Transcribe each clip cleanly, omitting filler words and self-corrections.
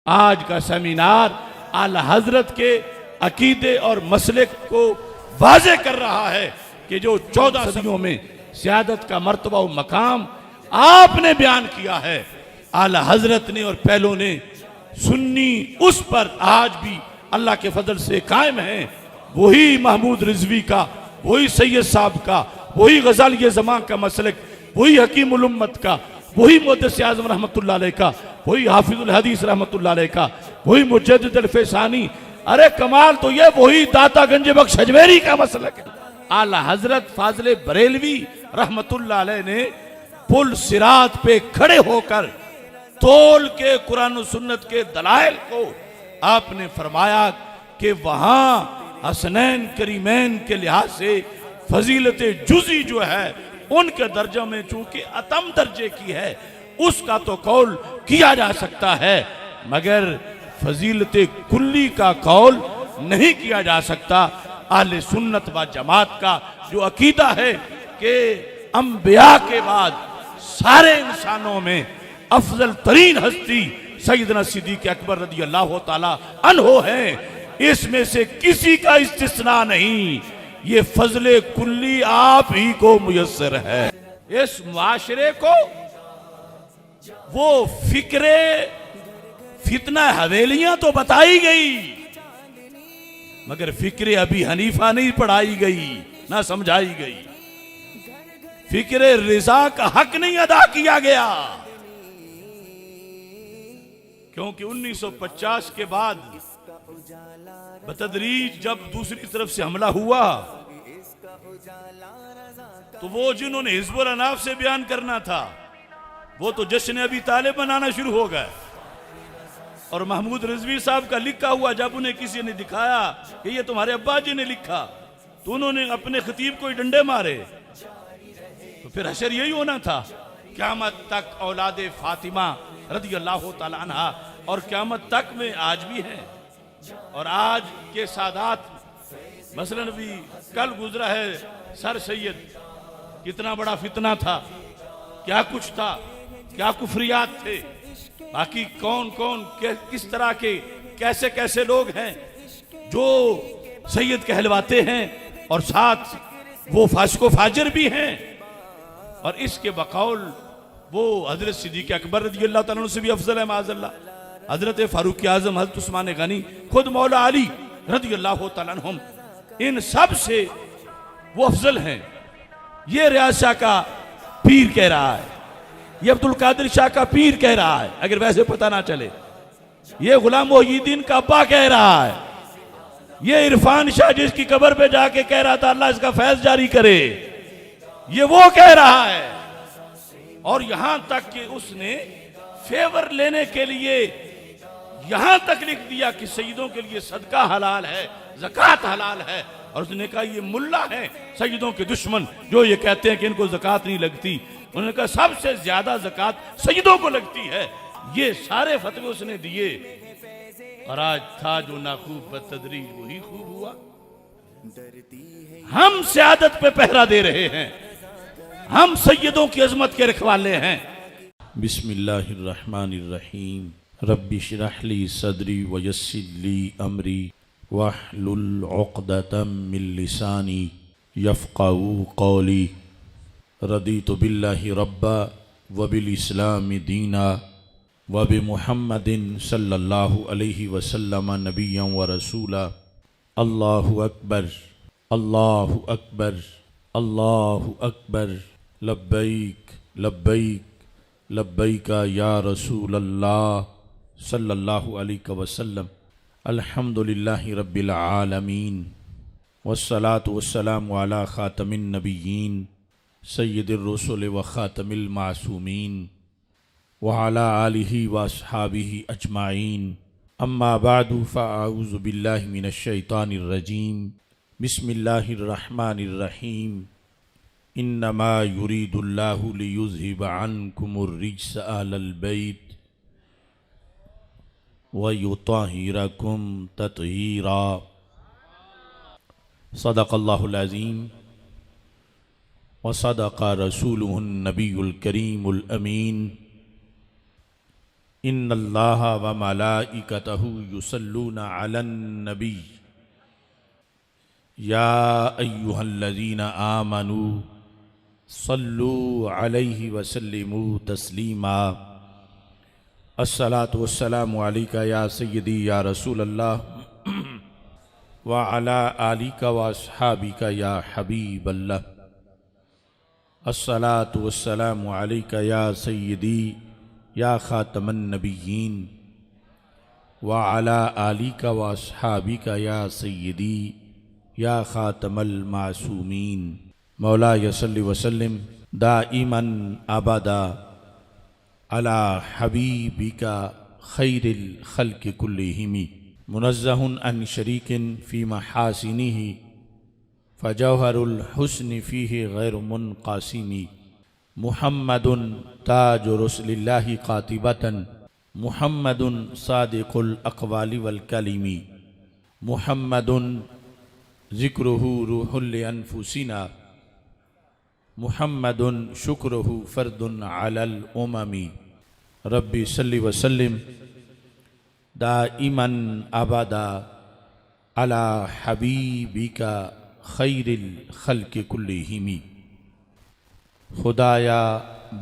आज का सेमिनार आला हजरत के अकीदे और मसले को वाजे कर रहा है कि जो 14 सदियों में सियादत का मर्तबा व मकाम आपने बयान किया है, आला हजरत ने और पहलों ने सुन्नी उस पर आज भी अल्लाह के फजल से कायम है। वही महमूद रिजवी का, वही सैयद साहब का, वही गजाली ज़मान का मसलक, वही हकीमुल उम्मत का, वही मुहद्दिस आज़म रहमतुल्लाह अलैह का, वही हाफिजुल हदीस रहमतुल्लाह अलैह का, वही मुजद्दिद अल-फैसानी। अरे कमाल तो ये वही दाता गंज बख्श अजमेरी का मसलक है। आला हजरत फाजिल बरेलवी रहमतुल्लाह अलैह ने पुल सिरात पे खड़े होकर तोल के कुरान और सुन्नत के दलाइल को आपने फरमाया कि वहां हसनैन करीमैन के लिहाज से फजीलत जुज़ी जो है उनके दर्जे में चूंकि अतम दर्जे की है, उसका तो कौल किया जा सकता है, मगर फजीलत कुल्ली का कौल नहीं किया जा सकता। अहले सुन्नत व जमात का जो अकीदा है कि अंबिया के बाद सारे इंसानों में अफजल तरीन हस्ती सैयदना सिद्दीक़ अकबर रज़ी अल्लाह ताला अन्हो है, इसमें से किसी का इस्तिस्ना नहीं। ये फजले कुल्ली आप ही को मुयस्सर है। इस मुआशरे को वो फिक्रे फितना हवेलियां तो बताई गई, मगर फिक्रे अभी हनीफा नहीं पढ़ाई गई, ना समझाई गई। फिक्रे रिजा का हक नहीं अदा किया गया, क्योंकि 1950 के बाद बतदरीज जब दूसरी तरफ से हमला हुआ तो वो जिन्होंने हिज़्बुल अनाफ से बयान करना था वो तो जश्न अबी तालिब मनाना शुरू हो गए। और महमूद रिजवी साहब का लिखा हुआ जब उन्हें किसी ने दिखाया कि ये तुम्हारे अब्बा जी ने लिखा, तो उन्होंने अपने खतीब को ही डंडे मारे। तो फिर हशर यही होना था, क़यामत तक औलादे फातिमा रज़ी अल्लाह ताला अन्हा और क़यामत तक में आज भी हैं। और आज के सादात मसलन भी कल गुजरा है सर सैयद, कितना बड़ा फितना था, क्या कुछ था, क्या कुफरियात थे, बाकी कौन कौन किस तरह के कैसे कैसे लोग हैं जो सैयद कहलवाते हैं और साथ वो फासिको फाजिर भी हैं। और इसके बकौल वो हजरत सिद्दीक़ अकबर रज़ी अल्लाह ताला से भी अफजल है माज़अल्लाह। हजरत फारूक आज़म, हजरत उस्मान गनी, खुद मौला अली रज़ी अल्लाह ताला अन्हुम, इन सब से वो अफजल हैं। ये रियाज शाह का पीर कह रहा है, ये अब्दुल कादिर शाह का पीर कह रहा है, अगर वैसे पता ना चले। ये गुलाम मोहिउद्दीन का अब्बा कह रहा है, ये इरफान शाह जिसकी कब्र पे जाके कह रहा था अल्लाह इसका फैज जारी करे, ये वो कह रहा है। और यहां तक कि उसने फेवर लेने के लिए यहां तक लिख दिया कि सईदों के लिए सदका हलाल है, ज़कात हलाल है। और उसने कहा ये मुल्ला है सईदों के दुश्मन जो ये कहते हैं कि इनको ज़कात नहीं लगती। उन्होंने कहा सबसे ज्यादा ज़कात सईदों को लगती है। ये सारे फतवे उसने दिए और आज था जो नाखूब बतदरीज वही खूब हुआ। हम सियादत पे पहरा दे रहे हैं, हम सैयदों की अजमत के रखवाले हैं। बिस्मिल्लाहिर्रहमानिर्रहीम। रब्बि इश्रह ली सदरी व यस्सिर ली अमरी वहलुल उक़दतम मिन लिसानी यफ़क़हू क़ौली। रदीतु बिल्लाहि रब्बा व बिल इस्लामि दीना व बि मुहम्मदिन सल्लल्लाहु अलैहि वसल्लम नबिय्यन व रसूला। अल्लाहु अकबर, अल्लाहु अकबर, अल्लाहु अकबर। लब्बैक लब्बैक लब्बैक या रसूल अल्लाह सल्लल्लाहु अलैहि वसल्लम। अल्हम्दुलिल्लाहि रब्बिल आलमीन वस्सलातु वस्सलामु अला खातमिन नबिय्यीन सय्यिदिर रुसुल व खातमिल मासूमीन व अला आलिहि व अस्हाबिहि अजमाइन। अम्मा बादु फ़अऊज़ु बिल्लाहि मिनश शैतानिर रजीम। बिस्मिल्लाहिर रहमानिर रहीम। इन्नमा युरीदुल्लाहु लियुज़हिब अन्कुमुर रिज्स अहलल बैत व युत्तहिरकुम तत्हीरा। सदक़ल्लाहुल अज़ीम व सदक़ रसूलुहुन नबियुल करीमुल अमीन। इन्नल्लाह व मलाइकतहु युसल्लूना अलन नबी या अय्युहल्लज़ीना आमनू सल्लू अलैहि वसल्लिमू तस्लीमा। अस्सलातु वस्सलामु अलैका या सय्यदी या रसूल अल्लाह व अला आलिका व अस्हाबिका या हबीब अल्लाह। अस्सलातु वस्सलामु अलैका या सय्यदी या खातमन नबिय्यीन व अला आलिका व अस्हाबिका या सय्यदी या खातमल मासूमीन। मौला यसल्लि वसल्लिम दाइमन अबदा अला हबीबिका खैरिल खल्क़ि कुल्लिहिमी मुनज़्ज़हुन अन शरीकिन फ़ी महासिनिही फ़जौहरुल हुस्नि फ़ीहि गैरु मुनक़ासिमी। मुहम्मदुन ताजु रसूलिल्लाहि क़ातिबतन मुहम्मदुन सादिक़ुल अक़वालि वल कलिमी। मुहम्मदुन ज़िक्रुहु रूहुल अनफुसिना मुहम्मदुन शुक्रुहु फ़र्दुन अलल उममी। रब्बी सल्लि वसल्लिम दाइमन अबदा अला हबीबिका खैरिल खल्क़ि कुल्लिहिमी। खुदाया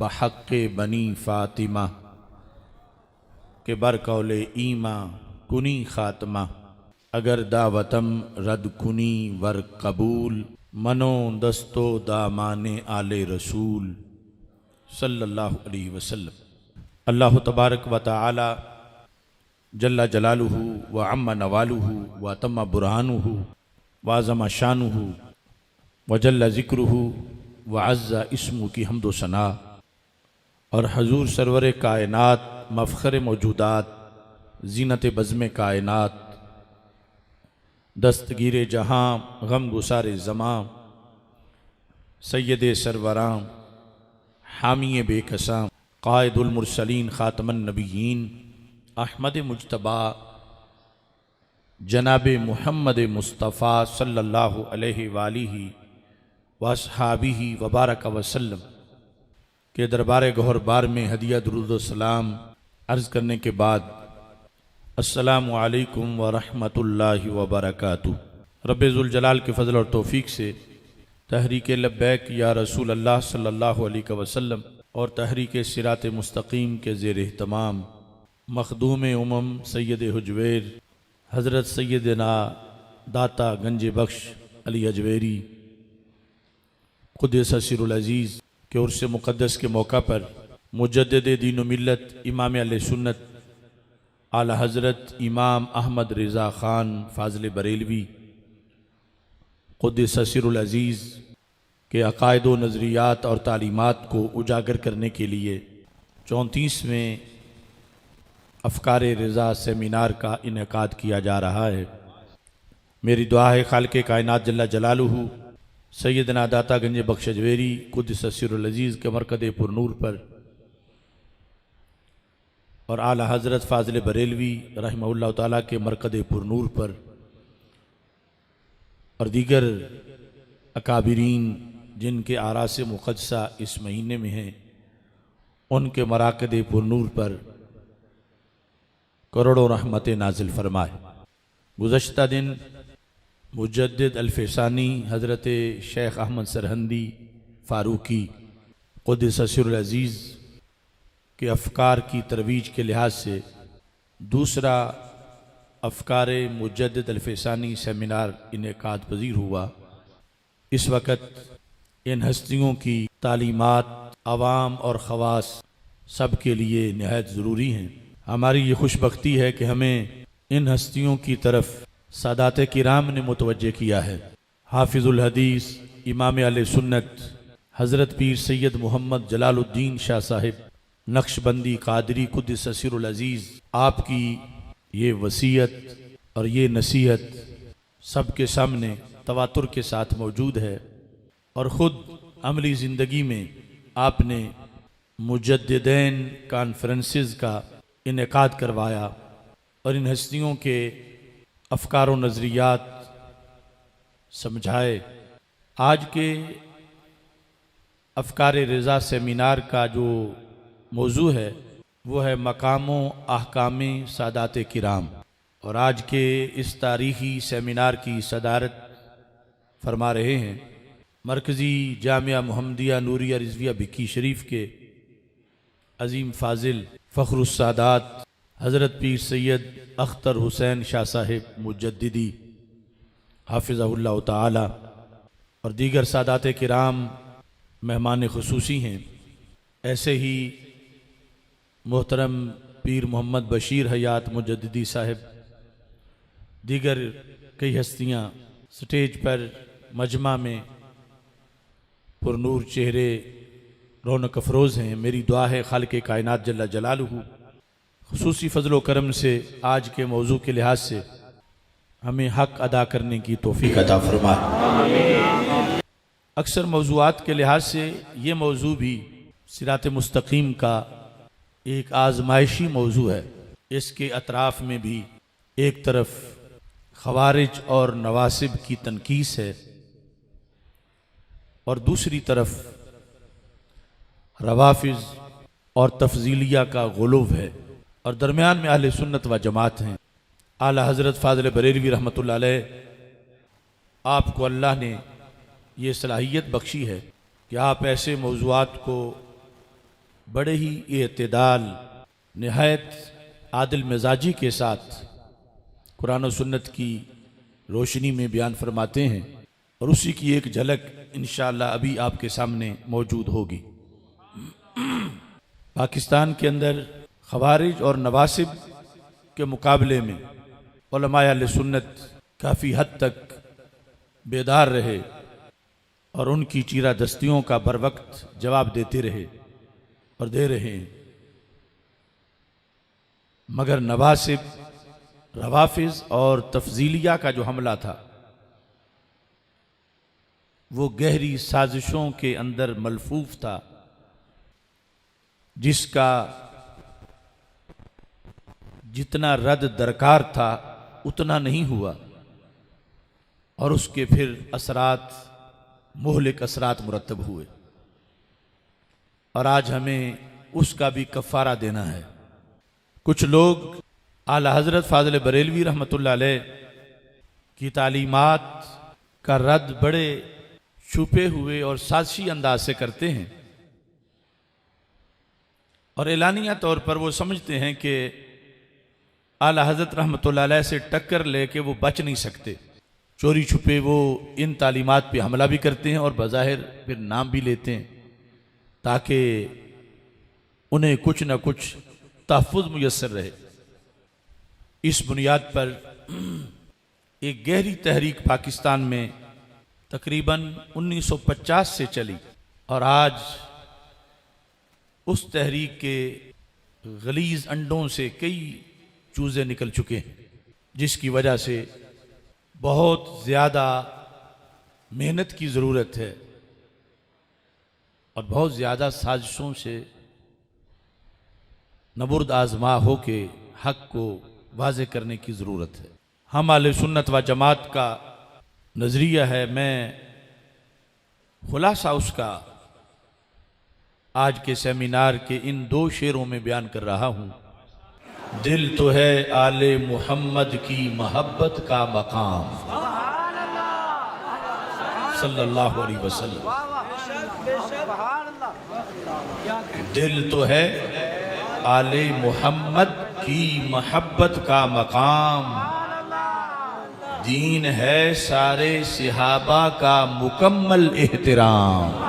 बहक़्क़े बनी फ़ातिमा के बरकौले ईमा कुनी ख़ात्मा। अगर दावतम रद कुनी वर कबूल मनो दस्तो दामाने आले रसूल सल्लल्लाहु अलैहि वसल्लम। अल्लाह तबारक व तआला जल्ला जलालुहु व अम्मा नवालुहु व तम्मा बुरहानुहु व अज़मा शानुहु व जल्ला ज़िक्रुहु व अज़्ज़ा इस्मु की हम्दो सना और हजूर सरवर कायनात मफ़ख़र मौजूदात ज़ीनत बज़्म कायनात दस्तगीर जहाँ गम गुसारे ज़मां सैयद सरवरां हामी बेकसां क़ाइदुल मुरसलीन ख़ातमन नबिय्यीन अहमद मुज्तबा जनाब मुहम्मद मुस्तफ़ा सल्लल्लाहु अलैहि वालिहि वस्हाबिहि वबारक वसल्लम के दरबार गौहर बार में हदिया दुरूद व सलाम अर्ज़ करने के बाद अस्सलामु अलैकुम व रहमतुल्लाहि व बरकातुहू। रब्बे ज़ुल जलाल के फ़ज़ल और तौफ़ीक़ से तहरीक लब्बैक या रसूल अल्लाह सल्लल्लाहु अलैहि वसल्लम और तहरीक सिरात मुस्तकीम के ज़ेर एहतमाम मखदूम उमम सैयद हुजवेर हज़रत सैयदना दाता गंज बख्श अली अजवेरी क़ुद्दस सिरुल अज़ीज़ के उर्स मुक़द्दस के मौका पर मुजद्दिद दीन व मिल्लत इमाम अहले सुन्नत आला हज़रत इमाम अहमद रिज़ा ख़ान फ़ाज़िल बरेलवी क़ुद्दस सिरुल अज़ीज़ के अक़ायद व नज़रियात और तालीमात को उजागर करने के लिए 34वें अफ़कार रज़ा सेमिनार का इनेकाद किया जा रहा है। मेरी दुआ है खालिक़ कायनात जल्ला जलालुहु सैयदना दाता गंज बख्श अजवेरी क़ुद्दस सिरुल अज़ीज़ के मरकज़ पुरनूर पर और आला हज़रत फ़ाज़िल बरेलवी रहमहुल्लाह ताला के मरकज़ पुरनूर पर और दीगर अकाबिरीन जिनके आरास मुक़द्दसा इस महीने में हैं उनके मराकज़ पुरनूर पर करोड़ों रहमतें नाजिल फरमाए। गुज़श्ता दिन मुजद्दिद अल-फ़ैसानी हज़रत शेख अहमद सरहंदी फ़ारूकी क़ुद्दस सिरुल अज़ीज़ के अफ़कार की तरवीज के लिहाज से दूसरा अफ़कार मुजद्दिद अल-फ़ैसानी सेमिनार इनेकाद पज़ीर हुआ। इस वक़्त इन हस्तियों की तालीमात आवाम और ख़वास सब के लिए निहायत ज़रूरी हैं। हमारी ये खुशबख्ती है कि हमें इन हस्तियों की तरफ सादात किराम ने मुतवज्जे किया है। हाफिज़ुल हदीस इमाम अहले सुन्नत हज़रत पीर सैयद मोहम्मद जलालुद्दीन शाह साहिब नक्शबंदी कादरी क़ुद्दस सिरुल अज़ीज़ आपकी ये वसीयत और ये नसीहत सबके सामने तवातुर के साथ मौजूद है और ख़ुद अमली ज़िंदगी में आपने मुजद्दिदैन कॉन्फ्रेंसेस का इनेकाद करवाया और इन हस्तियों के अफ़कार व नज़रियात समझाए। आज के अफ़कार रज़ा सेमिनार का जो मौजू है वो है मकामो अहकामे सादात किराम। और आज के इस तारीख़ी सेमिनार की सदारत फरमा रहे हैं मरकज़ी जामिया मुहम्मदिया नूरिया रिज़विया भिक्की शरीफ के अज़ीम फ़ाज़िल फ़ख्रुस सादात हज़रत पीर सैयद अख्तर हुसैन शाह साहिब मुजद्दिदी हाफ़िज़हुल्लाह ताला और दीगर सादात किराम मेहमान खुसूसी हैं। ऐसे ही मोहतरम पीर मोहम्मद बशीर हयात मुजद्दिदी साहिब, दीगर कई हस्तियाँ स्टेज पर मजमा में पुरनूर चेहरे रौनक अफरोज़ हैं। मेरी दुआ है खालिक़ कायनात जल्ला जलालुहु खुसूसी फ़ज़ल करम से आज के मौजू के लिहाज से हमें हक़ अदा करने की तौफ़ीक़ अता फरमाए। अक्सर मौज़ूआत के लिहाज से ये मौजू भी सिरात मुस्तकीम का एक आज़माइशी मौजू है। इसके अतराफ़ में भी एक तरफ ख़वारिज और नवासिब की तनकीस है और दूसरी तरफ रवाफ़िज़ और तफ़ज़ीलिया का गुलूव है और दरमियान में अहले सुन्नत व जमात हैं। आला हज़रत फ़ाज़िल बरेलवी रहमतुल्लाह अलैह, आपको अल्लाह ने ये सलाहियत बख्शी है कि आप ऐसे मौज़ूआत को बड़े ही एतदाल निहायत आदिल मिजाजी के साथ कुरान और सुन्नत की रोशनी में बयान फरमाते हैं और उसी की एक झलक इंशाअल्लाह अभी आपके सामने मौजूद होगी। पाकिस्तान के अंदर ख़वारिज और नवासिब के मुकाबले में उलमाए अहले सुन्नत काफ़ी हद तक बेदार रहे और उनकी चीरा दस्तियों का बर वक्त जवाब देते रहे और दे रहे हैं, मगर नवासिब, रवाफ़िज़ और तफ़ज़ीलिया का जो हमला था वो गहरी साजिशों के अंदर मलफूफ था, जिसका जितना रद्द दरकार था उतना नहीं हुआ और उसके फिर असरात, मुहलिक असरात मुरतब हुए और आज हमें उसका भी कफ़ारा देना है। कुछ लोग आला हज़रत फ़ाज़िल बरेलवी रहमतुल्लाह अलैह की तालीमात का रद्द बड़े छुपे हुए और साज़िशी अंदाज से करते हैं और एलानिया तौर पर वो समझते हैं कि आला हज़रत रहमतुल्लाह अलैह से टक्कर लेके वो बच नहीं सकते। चोरी छुपे वो इन तालीमात पे हमला भी करते हैं और बज़ाहिर फिर नाम भी लेते हैं ताकि उन्हें कुछ न कुछ तहफ़्फ़ुज़ मुयस्सर रहे। इस बुनियाद पर एक गहरी तहरीक पाकिस्तान में तकरीबन 1950 से चली और आज उस तहरीक के गलीज़ अंडों से कई चूज़े निकल चुके हैं, जिसकी वजह से बहुत ज़्यादा मेहनत की ज़रूरत है और बहुत ज़्यादा साजिशों से नबुर्द आज़मा हो के हक़ को वाज़े करने की ज़रूरत है। हम अहले सुन्नत व जमात का नज़रिया है, मैं खुलासा उसका आज के सेमिनार के इन दो शेरों में बयान कर रहा हूँ। दिल तो है आले मोहम्मद की मोहब्बत का मकाम सल्लल्लाहु अलैहि वसल्लम। दिल तो है आले मोहम्मद की मोहब्बत का मकाम, दीन है सारे सहाबा का मुकम्मल एहतराम।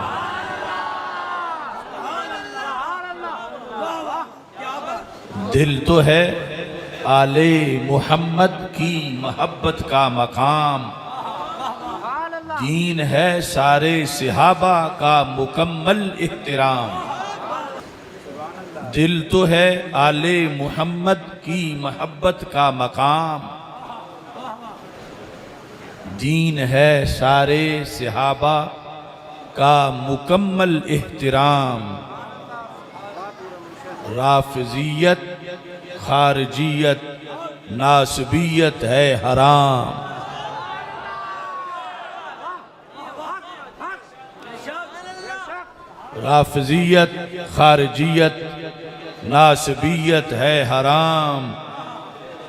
दिल तो है आले मोहम्मद की मोहब्बत का मकाम, दीन है सारे सहाबा का मुकम्मल एहतराम। दिल तो है आले मोहम्मद की मोहब्बत का मकाम, दीन है सारे सहाबा का मुकम्मल एहतराम। राफिजियत खारजियत नासबियत है हराम। राफिजियत खारजियत नासबियत है हराम।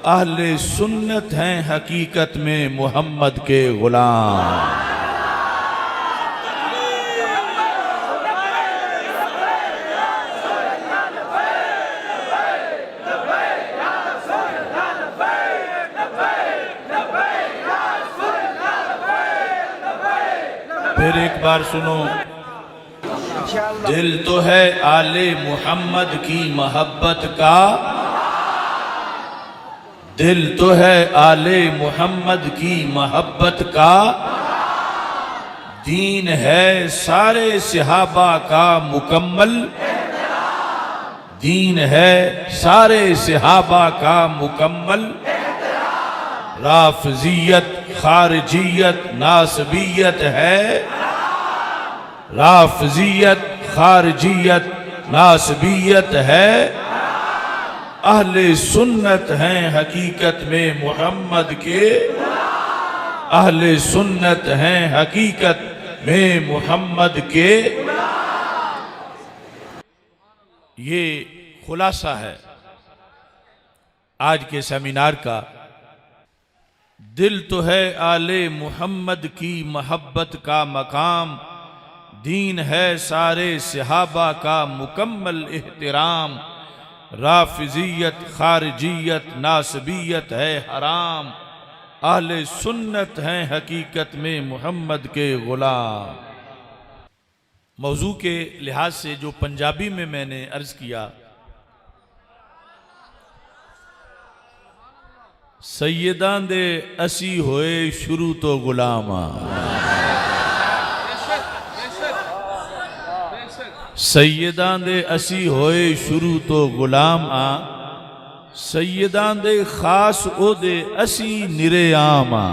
अहले सुन्नत हैं हकीकत में मोहम्मद के गुलाम। फिर एक बार सुनो, दिल तो है आले मोहम्मद की मोहब्बत का, दिल तो है आले मोहम्मद की मोहब्बत का, दीन है सारे सहाबा का मुकम्मल, दीन है सारे सहाबा का मुकम्मल। राफजियत खारजियत नासबियत है, राफजियत खारजियत नासबियत है। अहले सुन्नत हैं हकीकत में मोहम्मद के, अहले सुन्नत हैं हकीकत में मोहम्मद के। ये खुलासा है आज के सेमिनार का। दिल तो है आले मोहम्मद की मोहब्बत का मकाम, दीन है सारे सहाबा का मुकम्मल एहतराम। राफिजियत खारजियत नासबियत है हराम, अहले सुन्नत हैं हकीकत में मोहम्मद के गुलाम। मौजू के लिहाज से जो पंजाबी में मैंने अर्ज किया, सैयदां दे असी होए शुरू तो गुलामा, सैयदां दे असी होए शुरू तो गुलाम आ, सैयदां दे खास ओ दे असी निरे आम आ।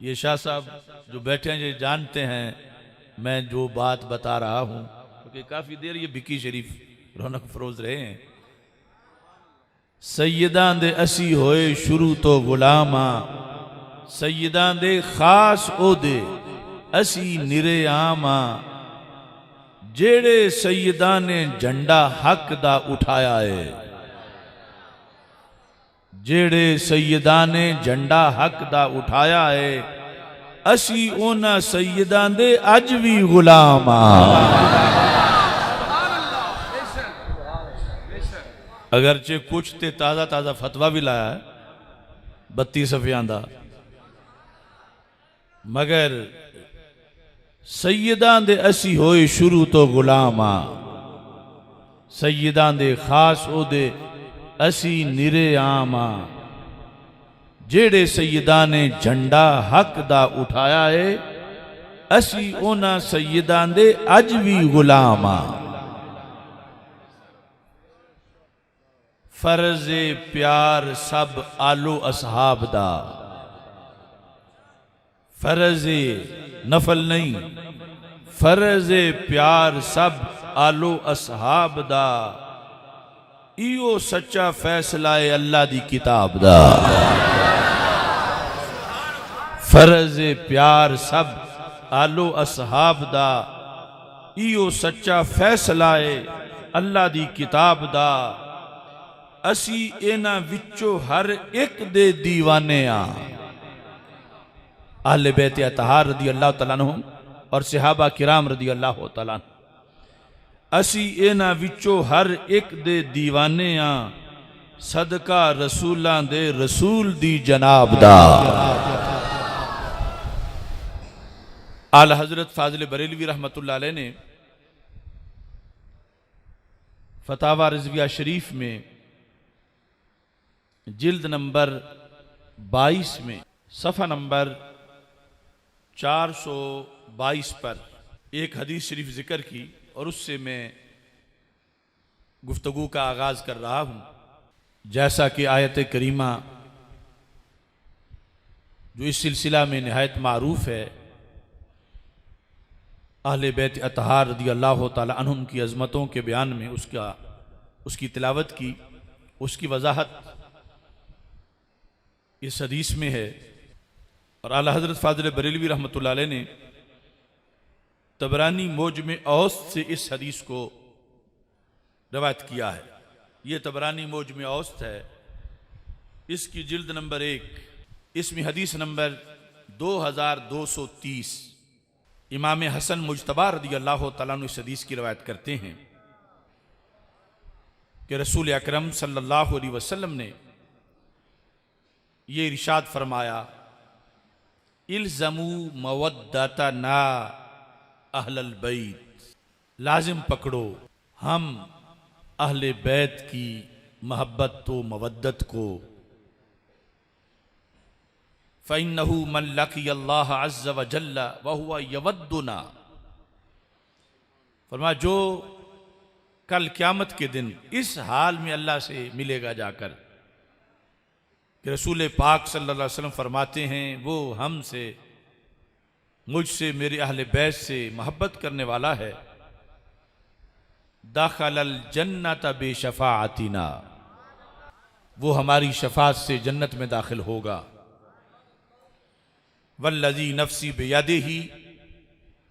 ये शाह साहब जो बैठे हैं ये जानते हैं मैं जो बात बता रहा हूं, क्योंकि काफी देर ये बिकी शरीफ रौनक फरोज रहे हैं। सैयदां दे असी होए शुरू तो गुलामा, सैयदां दे खास ओदे असी निरे आमा। जेड़े सैयदां ने झंडा हक दा उठाया है, जेड़े सैयदां ने झंडा हक दा उठाया है, असी ओना सैयदां दे अज भी गुलाम आ। अगरचे कुछ ते ताज़ा ताज़ा फतवा भी लाया है 32 सफ़ियां दा, मगर सैयदां दे असी होए शुरू तो गुलाम आ, सैयदां दे खास ओदे असी निरे आम आ। जेड़े सैयदां ने झंडा हक दा उठाया है, असी ओना सैयदां दे अज भी गुलाम आ। फर्ज़े प्यार सब आलो असहाब दा, फर्ज़े नफल नहीं, फर्ज़े प्यार सब आलो असहाब दा। इयो सच्चा फैसला है अल्लाह दी किताब दा। फर्ज़े प्यार सब आलो असहाब दा, इयो सच्चा फैसला है अल्लाह दी किताब दा। असी इन्हां विचों हर एक दे दीवाने आ। अहले बैत अतहार रदी अल्लाह तआला अन्हुम और सहाबा किराम रदी अल्लाह तआला अन्हुम, असी इन्हां विचों हर एक दे दीवाने आ। सदका रसूलां दे रसूल दी जनाब दा। आला हजरत फाजिल बरेलवी रहमतुल्लाह अलैह ने फतावा रिजविया शरीफ में जिल्द नंबर 22 में सफ़ा नंबर 422 पर एक हदीस शरीफ जिक्र की और उससे मैं गुफ्तगू का आगाज कर रहा हूं। जैसा कि आयत करीमा जो इस सिलसिला में नहायत मारूफ है, अहले बैत अतहार रदी अल्लाह तआला अन्हुम की अज़मतों के बयान में उसकी तिलावत की, उसकी वजाहत इस हदीस में है। और आला हजरत फाजिल बरेलवी रहमतुल्लाह अलैह ने तबरानी मौजम औस्त से इस हदीस को रवायत किया है। ये तबरानी मौजम औसत है, इसकी जिल्द नंबर 1, इसमें हदीस नंबर 2230। इमाम हसन मुजतबा रदी अल्लाह तआला अन्हु इस हदीस की रवायत करते हैं कि रसूल अकरम सल्लल्लाहु अलैहि वसल्लम ने ये इरशाद फरमाया, इल्ज़मू मवद्दतना अहलल बैत, लाजिम पकड़ो हम अहले बैत की मोहब्बत तो मवद्दत को। फ़इन्नहु मन लक़ी अल्लाह अज़्ज़ व जल्ल व हुवा यवद्दुना, फरमाया जो कल क़यामत के दिन इस हाल में अल्लाह से मिलेगा जाकर कि रसूल पाक सल्लल्लाहु अलैहि वसल्लम फरमाते हैं वो हमसे, मुझसे, मेरे अहले बैत से मोहब्बत करने वाला है, दाखलल जन्नत बेशफाअतिना, वो हमारी शफात से जन्नत में दाखिल होगा। वल्लज़ी नफ्सी बियदिही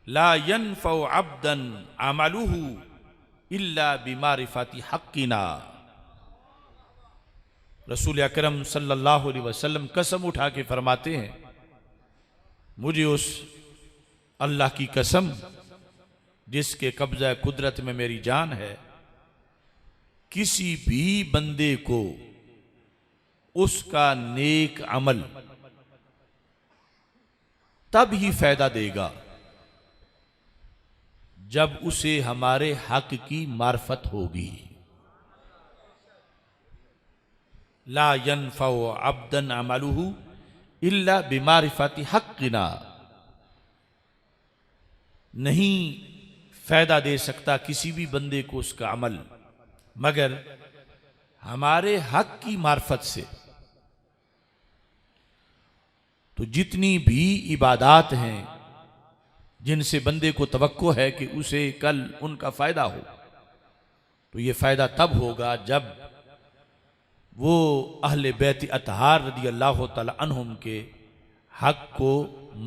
ला यनफ़उ अब्दन अमलुहु इल्ला बिमारिफति हक़्क़िना। रसूल अकरम सल्लल्लाहु अलैहि वसल्लम कसम उठा के फरमाते हैं, मुझे उस अल्लाह की कसम जिसके कब्ज़ा कुदरत में मेरी जान है, किसी भी बंदे को उसका नेक अमल तब ही फायदा देगा जब उसे हमारे हक की मार्फत होगी। ला यनफ़उ अब्दन अमलुहु इल्ला बिमारिफति हक़्क़िना, नहीं फायदा दे सकता किसी भी बंदे को उसका अमल मगर हमारे हक की मार्फत से। तो जितनी भी इबादात हैं जिनसे बंदे को तवक्को है कि उसे कल उनका फायदा हो, तो ये फायदा तब होगा जब वो अहले बैत अतहार रदी अल्लाह तआला अन्हुम के हक को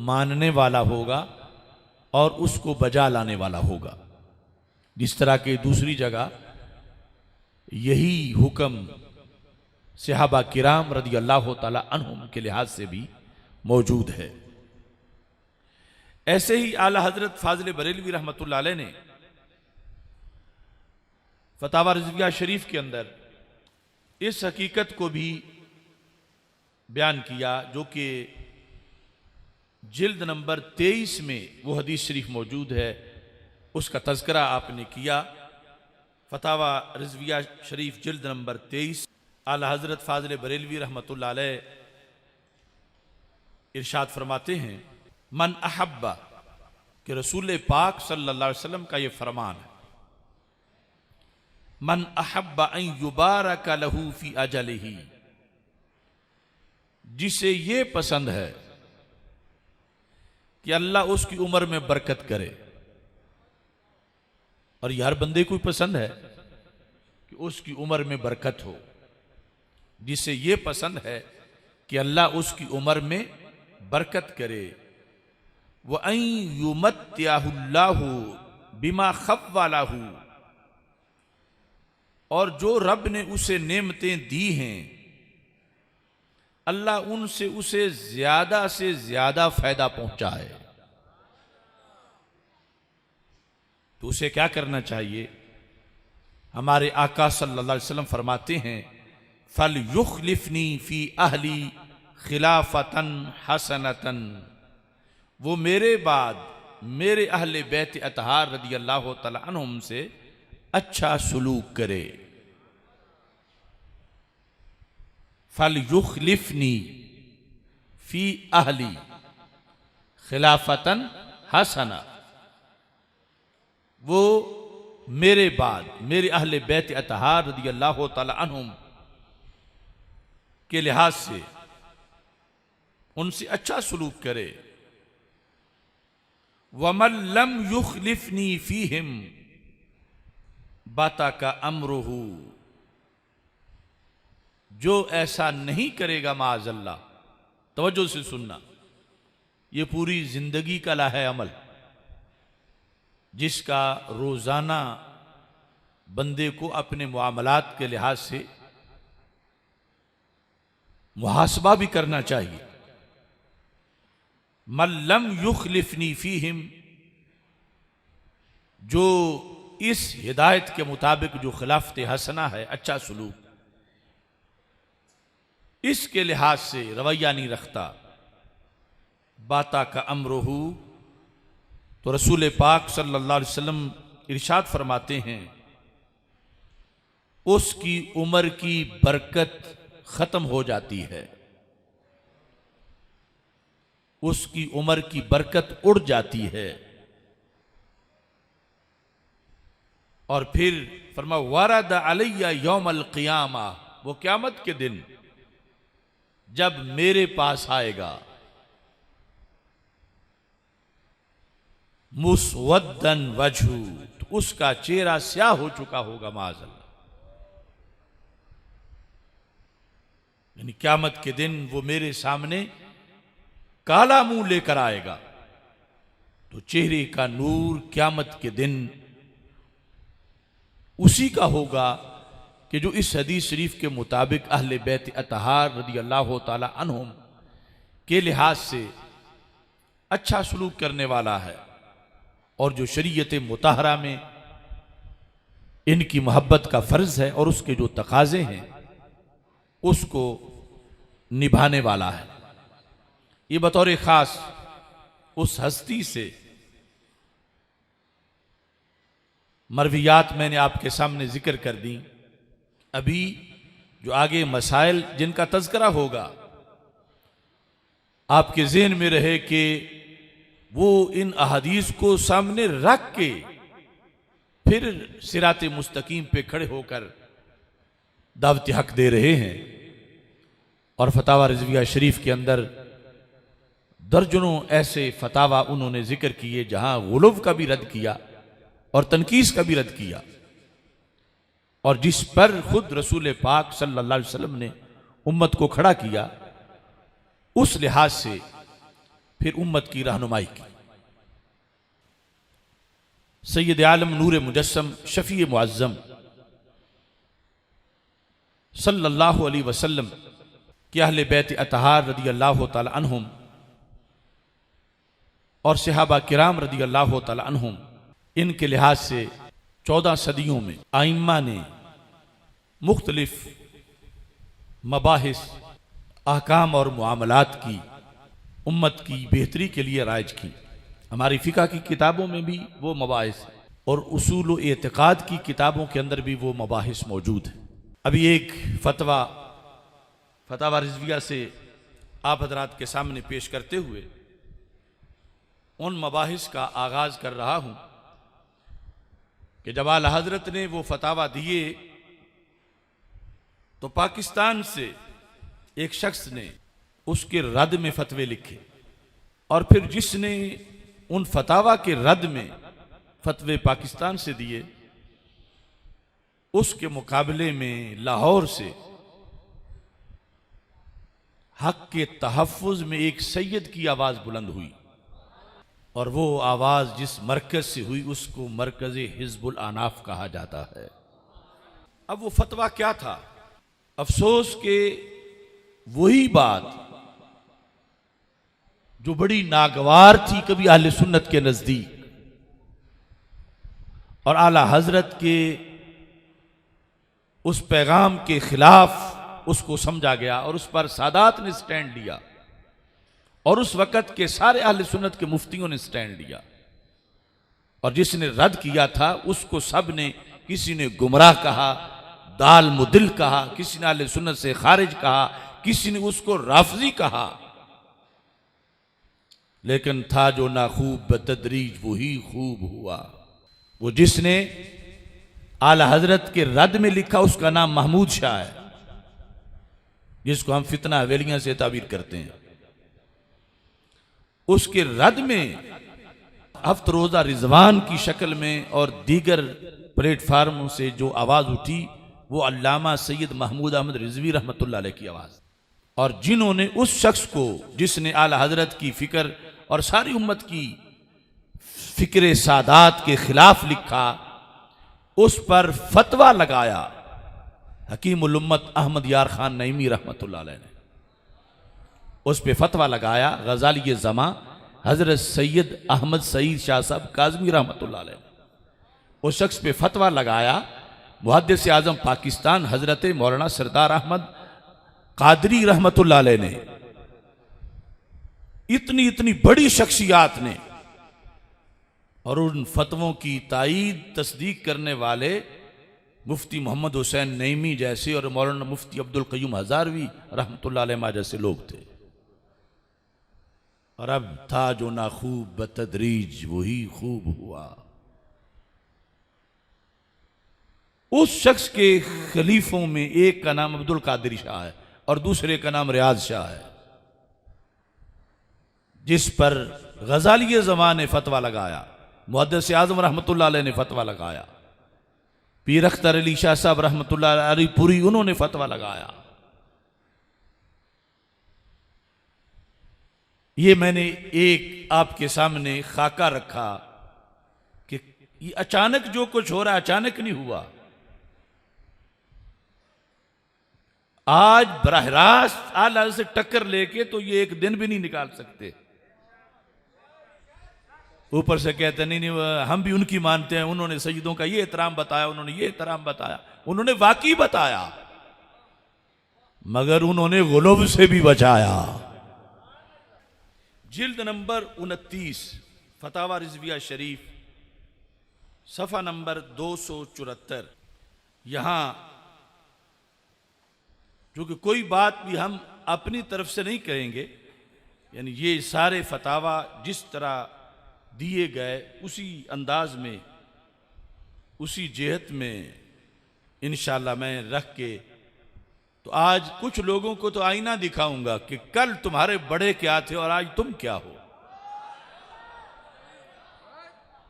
मानने वाला होगा और उसको बजा लाने वाला होगा। जिस तरह के दूसरी जगह यही हुक्म सहाबा किराम रदी अल्लाह तआला अन्हुम के लिहाज से भी मौजूद है। ऐसे ही आला हजरत फाजिल बरेलवी रहमतुल्लाह अलैह ने फतावा रिज़विया शरीफ के अंदर इस हकीकत को भी बयान किया जो कि जिल्द नंबर 23 में वो हदीस शरीफ मौजूद है, उसका तज़किरा आपने किया। फतावा रिज़विया शरीफ जिल्द नंबर 23, आला हजरत फाजिल बरेलवी रहमतुल्लाह अलैह इरशाद फरमाते हैं, मन अहब्बा, कि रसूल पाक सल्लल्लाहु अलैहि वसल्लम का ये फरमान है, मन अहब्बा अन युबारक लहू फी अजलिही, जिसे ये पसंद है कि अल्लाह उसकी उम्र में बरकत करे। और यह हर बंदे को पसंद है कि उसकी उम्र में बरकत हो, जिसे ये पसंद है कि अल्लाह उसकी उम्र में बरकत करे। व अन युमत्तिअहुल्लाहु बिमा खव्वलहु, और जो रब ने उसे नेमतें दी हैं अल्लाह उनसे उसे ज्यादा से ज्यादा फायदा पहुंचाए। तो उसे क्या करना चाहिए? हमारे आका सल्लल्लाहु अलैहि वसल्लम फरमाते हैं, फल युखलिफनी फी अहली खिलाफतन हसनतन, वो मेरे बाद मेरे अहले बैत अतहार रदी अल्लाह तआला अन्हुम से अच्छा सुलूक करे। फल युखलिफनी फी अहली खिलाफतन हसना, वो मेरे बाद मेरे अहले बैत अतहार रदी अल्लाह तआला अन्हुम के लिहाज से उनसे अच्छा सलूक करे। वमन लम युखलिफनी फीहिम बाता का अमरुहु, जो ऐसा नहीं करेगा माअज़ल्लाह, तवज्जो से सुनना, ये पूरी जिंदगी का लाहे अमल जिसका रोजाना बंदे को अपने मुआमलात के लिहाज से मुहासबा भी करना चाहिए। मल्लम युखलिफनी फीहिम, जो इस हिदायत के मुताबिक जो खिलाफत हसना है, अच्छा सलूक, इसके लिहाज से रवैया नहीं रखता, बाता का अमरुहु, तो रसूल पाक सल्लल्लाहु अलैहि वसल्लम इरशाद फरमाते हैं उसकी उम्र की बरकत खत्म हो जाती है, उसकी उम्र की बरकत उड़ जाती है। और फिर फरमा वरद अलैया यौमल क़ियामा, वो क़यामत के दिन जब मेरे पास आएगा, मुस्वद्दन वजहू, तो उसका चेहरा स्याह हो चुका होगा माज़अल्लाह। यानी क़यामत के दिन वो मेरे सामने काला मुंह लेकर आएगा, तो चेहरे का नूर क़यामत के दिन उसी का होगा कि जो इस हदीस शरीफ के मुताबिक अहले बैत अतहार रदी अल्लाह ताला अन्हुम के लिहाज से अच्छा सलूक करने वाला है, और जो शरीयत मुताहरा में इनकी मोहब्बत का फर्ज है और उसके जो तकाजे हैं उसको निभाने वाला है। ये बतौर खास उस हस्ती से मरवियात मैंने आपके सामने जिक्र कर दी। अभी जो आगे मसाइल जिनका तज़किरा होगा आपके ज़हन में रहे कि वो इन अहादीस को सामने रख के फिर सिरात मुस्तकीम पे खड़े होकर दावत हक दे रहे हैं। और फतावा रिजविया शरीफ के अंदर दर्जनों ऐसे फतावा उन्होंने जिक्र किए जहां गुलूव का भी रद्द किया और तनकीस का भी रद्द किया, और जिस पर खुद रसूल पाक सल्लल्लाहु अलैहि वसल्लम ने उम्मत को खड़ा किया, उस लिहाज से फिर उम्मत की रहनुमाई की। सैयद आलम नूर मुजस्सम शफी मुअज्जम सल्लल्लाहु अलैहि वसल्लम के अहले बैत अतहार रदी अल्लाह ताला अन्हुम और सहाबा किराम रदी अल्लाह ताला अन्हुम, इनके लिहाज से 14 सदियों में आइम्मा ने मुख्तलिफ मबाहिस, अहकाम और मुआमलात की उम्मत की बेहतरी के लिए राइज की। हमारी फ़िक़ह की किताबों में भी वो मबाहिस और उसूल व एतक़ाद की किताबों के अंदर भी वो मबाहिस मौजूद है। अभी एक फतावा रिजविया से आप हजरात के सामने पेश करते हुए उन मबाहिस का आगाज़ कर रहा हूँ कि जब आला हज़रत ने वो फतावा दिए तो पाकिस्तान से एक शख्स ने उसके रद्द में फतवे लिखे, और फिर जिसने उन फतावा के रद्द में फतवे पाकिस्तान से दिए उसके मुकाबले में लाहौर से हक के तहफ़्फ़ुज़ में एक सैयद की आवाज़ बुलंद हुई, और वो आवाज़ जिस मरकज़ से हुई उसको मरकज़ हिज़्बुल अनाफ कहा जाता है। अब वो फतवा क्या था? अफसोस के वही बात जो बड़ी नागवार थी कभी अहले सुन्नत के नज़दीक, और आला हज़रत के उस पैगाम के खिलाफ उसको समझा गया और उस पर सादात ने स्टैंड लिया, और उस वक़्त के सारे अहले सुन्नत के मुफ्तियों ने स्टैंड लिया, और जिसने रद्द किया था उसको सब ने, किसी ने गुमराह कहा, दाल मुदिल कहा, किसी ने अहले सुन्नत से खारिज कहा, किसी ने उसको राफजी कहा, लेकिन था जो ना खूब बतदरीज वही खूब हुआ। वो जिसने आला हजरत के रद्द में लिखा उसका नाम महमूद शाह है, जिसको हम फितना हवेलियां से ताबीर करते हैं। उसके रद्द में हफ्त रोजा रिजवान की शक्ल में और दीगर प्लेटफार्मों से जो आवाज़ उठी वो अल्लामा सैयद महमूद अहमद रिजवी रहमतुल्लाह अलैह की आवाज़, और जिन्होंने उस शख्स को जिसने आला हजरत की फ़िक्र और सारी उम्मत की फ़िक्र सादात के खिलाफ लिखा, उस पर फतवा लगाया हकीमुल उम्मत अहमद यार खान नईमी रहमतुल्लाह अलैह ने। उस पर फतवा लगाया गजाली ज़मा हजरत सैयद अहमद सईद शाह साहब काज़मी रहमतुल्लाह अलैह। उस शख्स पे फतवा लगाया मुहद्दिस आज़म पाकिस्तान हजरत मौलाना सरदार अहमद कादरी रहमतुल्लाह अलैह ने। इतनी इतनी बड़ी शख्सियात ने, और उन फतवों की तायीद तस्दीक करने वाले मुफ्ती मोहम्मद हुसैन नईमी जैसे और मौलाना मुफ्ती अब्दुल क़य्यूम हज़ारवी रहमतुल्लाह अलैह जैसे लोग थे। और अब था जो ना खूब बतदरीज वही खूब हुआ। उस शख्स के खलीफों में एक का नाम अब्दुल कादिर शाह है और दूसरे का नाम रियाज शाह है, जिस पर गजाली ज़मा ने फतवा लगाया, मुहद्दिस आज़म रहमतुल्लाह अलैह ने फतवा लगाया, पीर अख्तर अली शाह साहब रहमतुल्लाह अलैह पूरी उन्होंने फतवा लगाया। ये मैंने एक आपके सामने खाका रखा कि ये अचानक जो कुछ हो रहा है अचानक नहीं हुआ। आज बराह रास्त आला से टक्कर लेके तो ये एक दिन भी नहीं निकाल सकते। ऊपर से कहते नहीं हम भी उनकी मानते हैं, उन्होंने सैयदों का ये एहतराम बताया, उन्होंने ये एहतराम बताया, उन्होंने वाकई बताया, मगर उन्होंने गुलब से भी बचाया। जिल्द नंबर 29 फतावा रिजविया शरीफ सफ़ा नंबर 274। यहां क्योंकि कोई बात भी हम अपनी तरफ से नहीं करेंगे, यानी ये सारे फतावा जिस तरह दिए गए उसी अंदाज में उसी जेहत में इंशाअल्लाह मैं रख के, तो आज कुछ लोगों को तो आईना दिखाऊंगा कि कल तुम्हारे बड़े क्या थे और आज तुम क्या हो,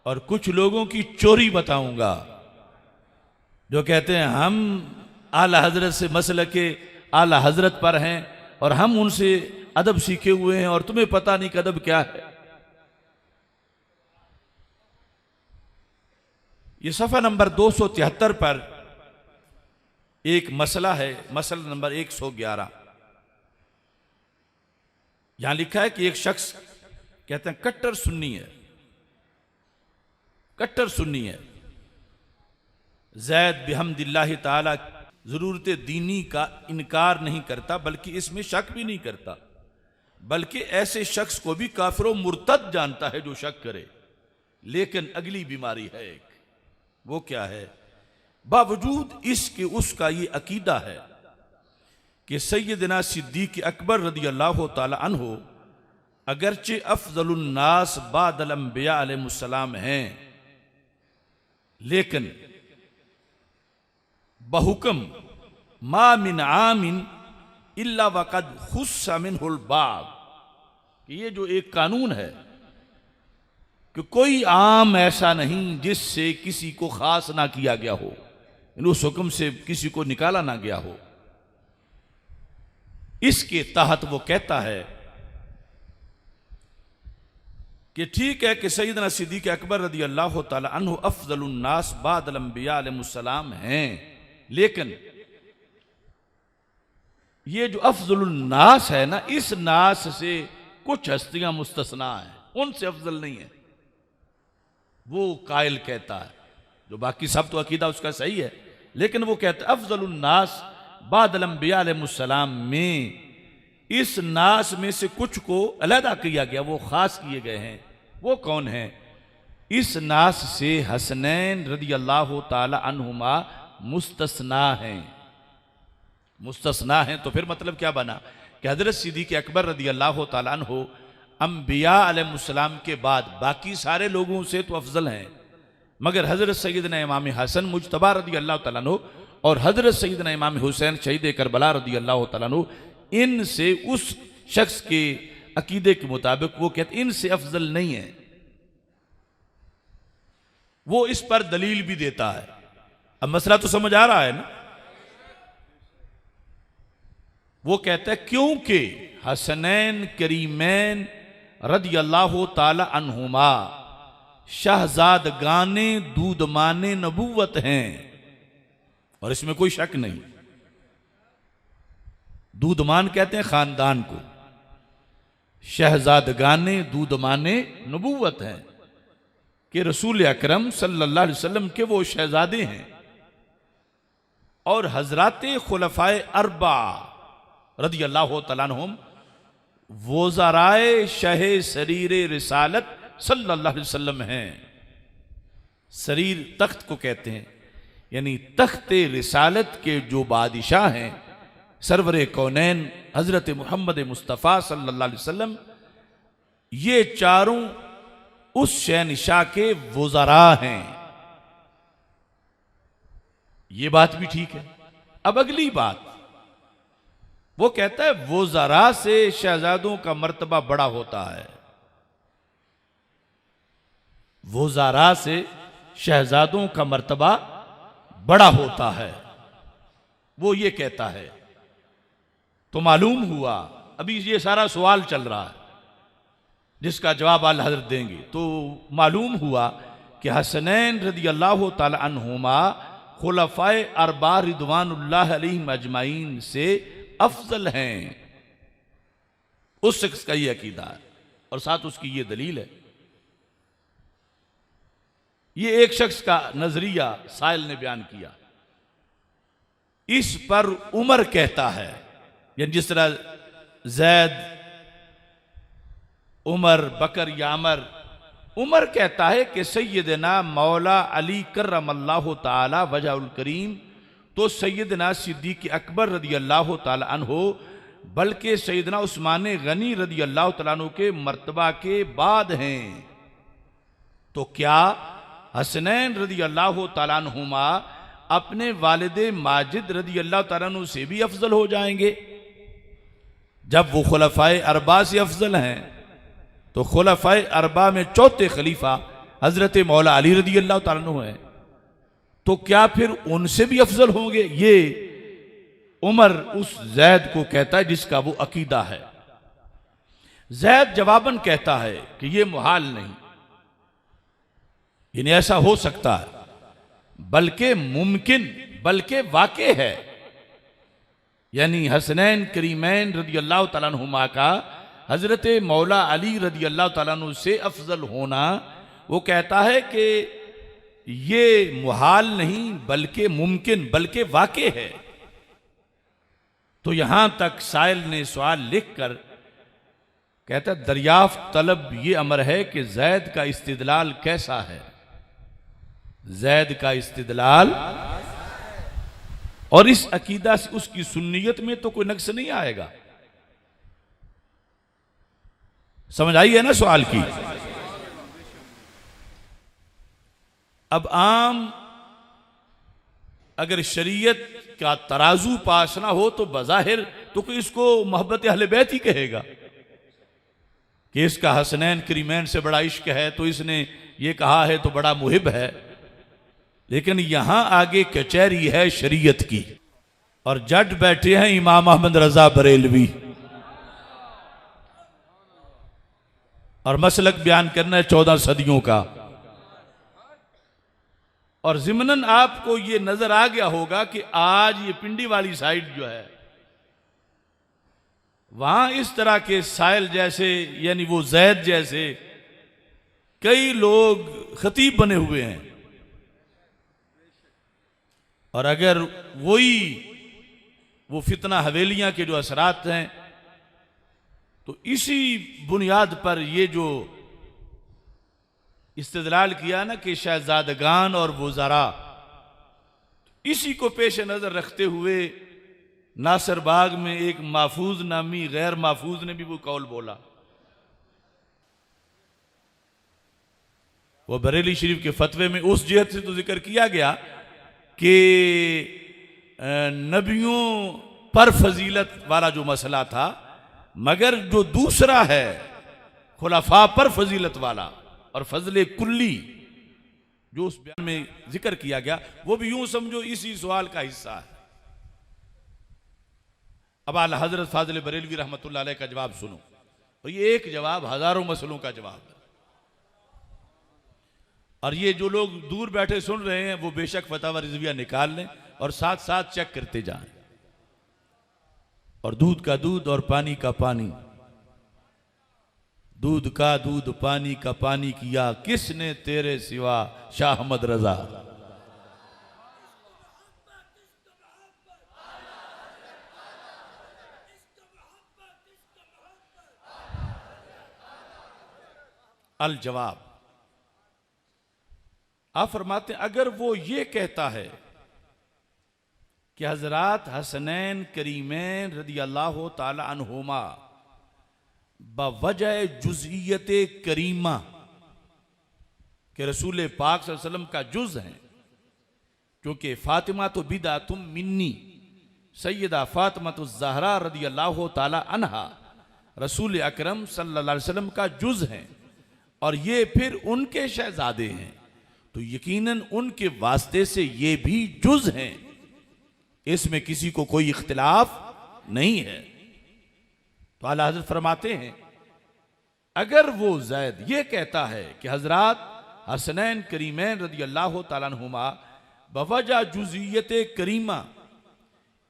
और कुछ लोगों की चोरी बताऊंगा जो कहते हैं हम आला हजरत से मसलक के आला हजरत पर हैं और हम उनसे अदब सीखे हुए हैं और तुम्हें पता नहीं कि अदब क्या है। ये सफ़ा नंबर 273 पर एक मसला है, मसला नंबर 111। यहां लिखा है कि एक शख्स कहते हैं कट्टर सुन्नी है, कट्टर सुन्नी है, ज़ैद बिहम्दिल्लाहि ताला ज़रूरत दीनी का इनकार नहीं करता बल्कि इसमें शक भी नहीं करता, बल्कि ऐसे शख्स को भी काफिर मुर्तद जानता है जो शक करे। लेकिन अगली बीमारी है एक, वो क्या है? बावजूद इसके उसका ये अकीदा है कि सैयदना सिद्दीक़ अकबर रज़ी अल्लाह ताला अन्हु अगरचे अफ़ज़लुन नास बादल अंबिया अलैहिस्सलाम हैं, लेकिन बहुकम मा मिन आमिन इल्ला वक़द खुस्सा मिनहुल बाब। ये जो एक कानून है कि कोई आम ऐसा नहीं जिससे किसी को खास ना किया गया हो, उस हुक्म से किसी को निकाला ना गया हो। इसके तहत वो कहता है कि ठीक है कि सैयदना सिद्दीक़ अकबर रज़ी अल्लाह ताला अन्हु अफ़ज़लुन नास बादल अंबिया अलैहिस्सलाम हैं, लेकिन ये जो अफ़ज़लुन नास है ना, इस नास से कुछ हस्तियां मुस्तस्ना हैं, उनसे अफजल नहीं है। वो कायल कहता है, जो बाकी सब तो अकीदा उसका सही है, लेकिन वो कहता है अफ़ज़लुन नास बादल अंबिया अलैहिस्सलाम में इस नास में से कुछ को अलहदा किया गया, वो खास किए गए हैं। वो कौन है? इस नास से हसनैन रज़ी अल्लाह ताला अन्हुमा मुस्तस्ना हैं। मुस्तस्ना हैं तो फिर मतलब क्या बना कि हज़रत सिद्दीक़ अकबर रज़ी अल्लाह ताला अन्हु अंबिया अलैहिस्सलाम के बाद बाकी सारे लोगों से तो अफजल हैं, मगर हज़रत सैयदना इमाम हसन मुज्तबा रज़ी अल्लाह ताला अन्हु और हज़रत सैयदना इमाम हुसैन शहीद करबला रज़ी अल्लाह ताला अन्हु, इनसे उस शख्स के अकीदे के मुताबिक वो कहते इनसे अफजल नहीं है। वो इस पर दलील भी देता है। अब मसला तो समझ आ रहा है ना? वो कहता है क्योंकि हसनैन करीमैन रज़ी अल्लाह ताला अन्हुमा शहजादगाने दूधमाने नबूवत हैं, और इसमें कोई शक नहीं। दूधमान कहते हैं खानदान को, शहजादगाने दूधमाने नबूवत हैं कि रसूल अकरम सल्लल्लाहु अलैहि वसल्लम के वो शहजादे हैं। और हजराते खुलफाए अरबा रदी अल्लाह तआला अन्हुम वज़राए शह सरीर रिसालत सल्लल्लाहु अलैहि वसल्लम हैं। सरीर तख्त को कहते हैं, यानी तख्ते रिसालत के जो बादशाह हैं सरवर कौनैन हजरत मोहम्मद मुस्तफ़ा सल्लल्लाहु अलैहि वसल्लम, ये चारों उस शहनशाह के वज़रा हैं। ये बात भी ठीक है। अब अगली बात, वो कहता है वज़रा से शहजादों का मर्तबा बड़ा होता है। वज़रा से शहजादों का मर्तबा बड़ा होता है, वो ये कहता है। तो मालूम हुआ, अभी ये सारा सवाल चल रहा है जिसका जवाब आला हज़रत देंगे। तो मालूम हुआ कि हसनैन रदी अल्लाह तआला अन्हुमा खुलफाए अरबा रिदवानुल्लाह अलैहिम अजमाइन से अफजल हैं। उस शख्स का ये अकीदा है और साथ उसकी ये दलील है। ये एक शख्स का नजरिया साइल ने बयान किया। इस पर उमर कहता है, यानी जिस तरह जैद, उमर, बकर, यामर, उमर कहता है कि सैयदना मौला अली कर्रमल्लाहु ताला वजहुल करीम, तो सैयदना सिद्दीक अकबर रदी अल्लाह ताला अन्हो, बल्कि सैयदना उस्मान गनी रदी अल्लाह ताला अन्हो के मर्तबा के बाद हैं। तो क्या हसनैन रदी अल्लाह ताला अन्हुमा अपने वालिद माजिद रदी अल्लाह ताला अन्हु से भी अफजल हो जाएंगे? जब वो खुलफाए अरबा से अफजल हैं, तो खुलफाए अरबा में चौथे खलीफा हजरत मौला अली रदी अल्लाह ताला अन्हु हैं, तो क्या फिर उनसे भी अफजल होंगे? ये उमर उस जैद को कहता है जिसका वो अकीदा है। जैद जवाबन कहता है कि ये मुहाल नहीं, यानी ऐसा हो सकता है, बल्कि मुमकिन, बल्कि वाक़े है। यानी हसनैन करीमैन रदी अल्लाह तआला अन्हुमा का हजरत मौला अली रदी अल्लाह तआला अन्हु से अफजल होना, वो कहता है कि ये मुहाल नहीं बल्कि मुमकिन, बल्कि वाक़े है। तो यहां तक साइल ने सवाल लिखकर कहता है दरियाफ्त तलब ये अमर है कि जैद का इस्तिदलाल कैसा है। जैद का इस्तिदलाल, और इस अकीदा से उसकी सुन्नियत में तो कोई नक्स नहीं आएगा। समझ आई है ना सवाल की? अब आम अगर शरीयत का तराजू पास ना हो तो बज़ाहिर तो कोई इसको मोहब्बत अहले बैत ही कहेगा कि इसका हसनैन करीमैन से बड़ा इश्क है, तो इसने ये कहा है तो बड़ा मुहिब है। लेकिन यहां आगे कचहरी है शरीयत की, और जज बैठे हैं इमाम अहमद रजा बरेलवी, और मसलक बयान करना है 14 सदियों का। और ज़िमनन आपको ये नजर आ गया होगा कि आज ये पिंडी वाली साइड जो है, वहां इस तरह के साइल जैसे, यानी वो जैद जैसे कई लोग खतीब बने हुए हैं। और अगर वो फितना हवेलियां के जो असरात हैं, तो इसी बुनियाद पर ये जो इस्तिदलाल किया ना कि शहजादगान और वज़रा, इसी को पेश नजर रखते हुए नासिर बाग में एक महफूज नामी गैर महफूज ने भी वो कौल बोला। वो बरेली शरीफ के फतवे में उस जिहत से तो जिक्र किया गया कि नबियों पर फजीलत वाला जो मसला था, मगर जो दूसरा है खुलफा पर फजीलत वाला और फजले कुल्ली जो उस बयान में जिक्र किया गया, वो भी यूं समझो इसी सवाल का हिस्सा है। अब आला हजरत फाजिल बरेलवी रहमतुल्लाह अलैह का जवाब सुनो, और ये एक जवाब हजारों मसलों का जवाब है। और ये जो लोग दूर बैठे सुन रहे हैं वो बेशक फतावा रिजविया निकाल लें और साथ साथ चेक करते जाएं। और दूध का दूध और पानी का पानी, दूध का दूध पानी का पानी किया किसने तेरे सिवा शाह अहमद रजा। अल जवाब, आप फरमाते हैं अगर वो ये कहता है कि हजरत हसनैन करीमैन रदी अल्लाह ताला अन्हुमा बवजह जुज़ियत करीमा के रसूल पाक सल्लल्लाहु अलैहि वसल्लम का जुज़ है, क्योंकि फातिमा तो बिदा तुम मिन्नी, सैयदा फातिमा तो ज़हरा रदी अल्लाह ताला अन्हा रसूल अकरम सल्लल्लाहु अलैहि वसल्लम का जुज़ है और ये फिर उनके शहजादे हैं, तो यकीनन उनके वास्ते से ये भी जुज़ हैं, इसमें किसी को कोई इख्तिलाफ नहीं है। तो आला हज़रत फरमाते हैं अगर वो ज़ैद ये कहता है कि हजरत हसनैन करीमैन रदी अल्लाह ताला अन्हुमा बवजह जुज़ियत करीमा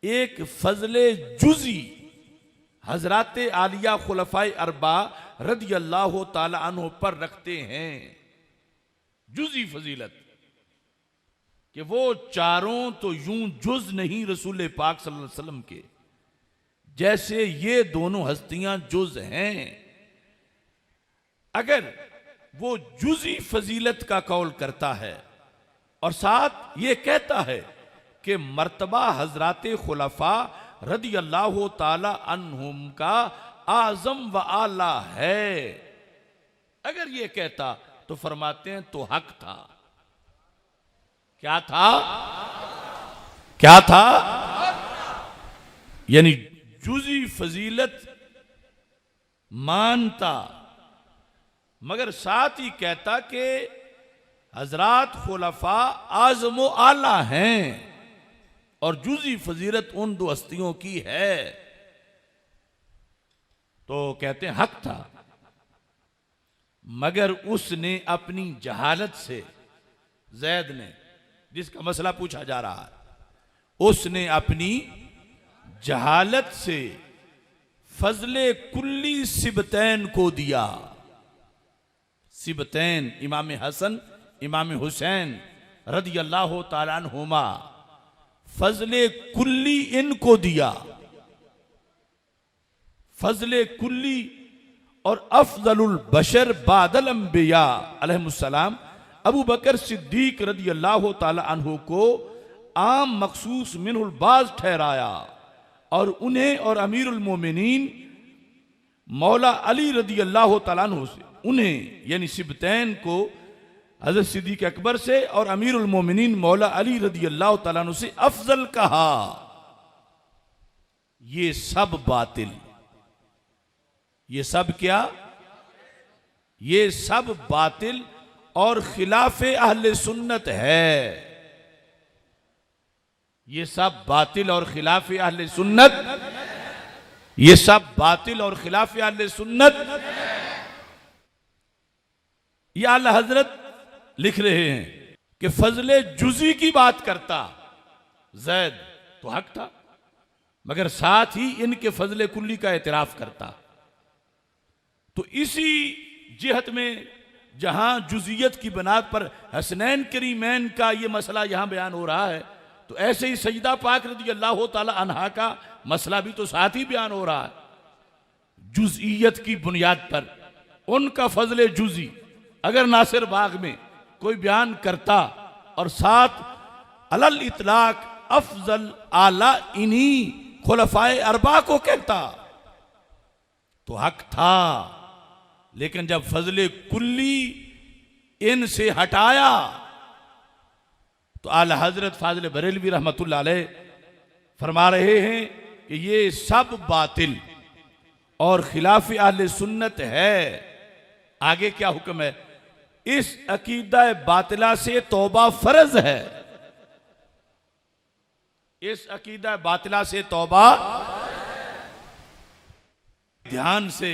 एक फजले जुज़ी हजरत आलिया खुलफाए अरबा रदी अल्लाह ताला अन्हु पर रखते हैं, जुज़ी फजीलत कि वो चारों तो यूं जुज़ नहीं रसूल पाक सल्लल्लाहु अलैहि वसल्लम के, जैसे ये दोनों हस्तियां जुज़ हैं। अगर वो जुज़ी फजीलत का कौल करता है और साथ ये कहता है कि मर्तबा हजरात खुलफा रदी अल्लाह ताला अन्हुम का आजम व आला है, अगर ये कहता तो फरमाते हैं तो हक था। क्या था? क्या था? यानी जुज़ी फजीलत मानता, मगर साथ ही कहता कि हजरात खुलफा आजम व आला हैं और जुज़ी फजीलत उन दो हस्तियों की है, तो कहते हैं हक था। मगर उसने अपनी जहालत से, जैद ने जिसका मसला पूछा जा रहा है, उसने अपनी जहालत से फजले कुल्ली सिबतैन को दिया। सिबतैन इमाम हसन इमाम हुसैन रदी अल्लाह ताला अन्हुमा, फजले कुल्ली इनको दिया। फजले कुल्ली और अफजलुल बशर बादल अंबिया अलैहिमुस्सलाम अबू बकर सिद्दीक रदी अल्लाह ताला अन्हु को आम मखसूस मिनहुल बाज ठहराया और उन्हें और अमीरुल मोमिनीन मौला अली रदी अल्लाह ताला अन्हु से, उन्हें यानी सिबतैन को हजरत सिद्दीक अकबर से और अमीरुल मोमिनीन मौला अली रदी अल्लाह ताला अन्हु से अफजल कहा। ये सब बातिल, ये सब क्या? ये सब बातिल और खिलाफ अहले सुन्नत है। ये सब बातिल और खिलाफ अहले सुन्नत, ये सब बातिल और खिलाफ अहले सुन्नत। ये आला हजरत लिख रहे हैं कि फजले जुज़ी की बात करता जैद तो हक था, मगर साथ ही इनके फजले कुल्ली का एतराफ करता। तो इसी जिहत में जहां जुज़ियत की बुनियाद पर हसनैन करीमैन का ये मसला यहां बयान हो रहा है, तो ऐसे ही सईदा पाक रज़ी अल्लाह ताला अन्हा का मसला भी तो साथ ही बयान हो रहा है। जुज़ियत की बुनियाद पर उनका फजले जुज़ी अगर नासिर बाग में कोई बयान करता और साथ अलल इतलाक अफजल आला इन्हीं खुलफाए अरबा को कहता तो हक था। लेकिन जब फजले कुल्ली इनसे हटाया तो आला हजरत फाजिल बरेलवी रहमतुल्लाह अलैह फरमा रहे हैं कि ये सब बातिल और खिलाफ अहले सुन्नत है। आगे क्या हुक्म है? इस अकीदा बातिला से तौबा फर्ज है। इस अकीदा बातिला से तौबा, ध्यान से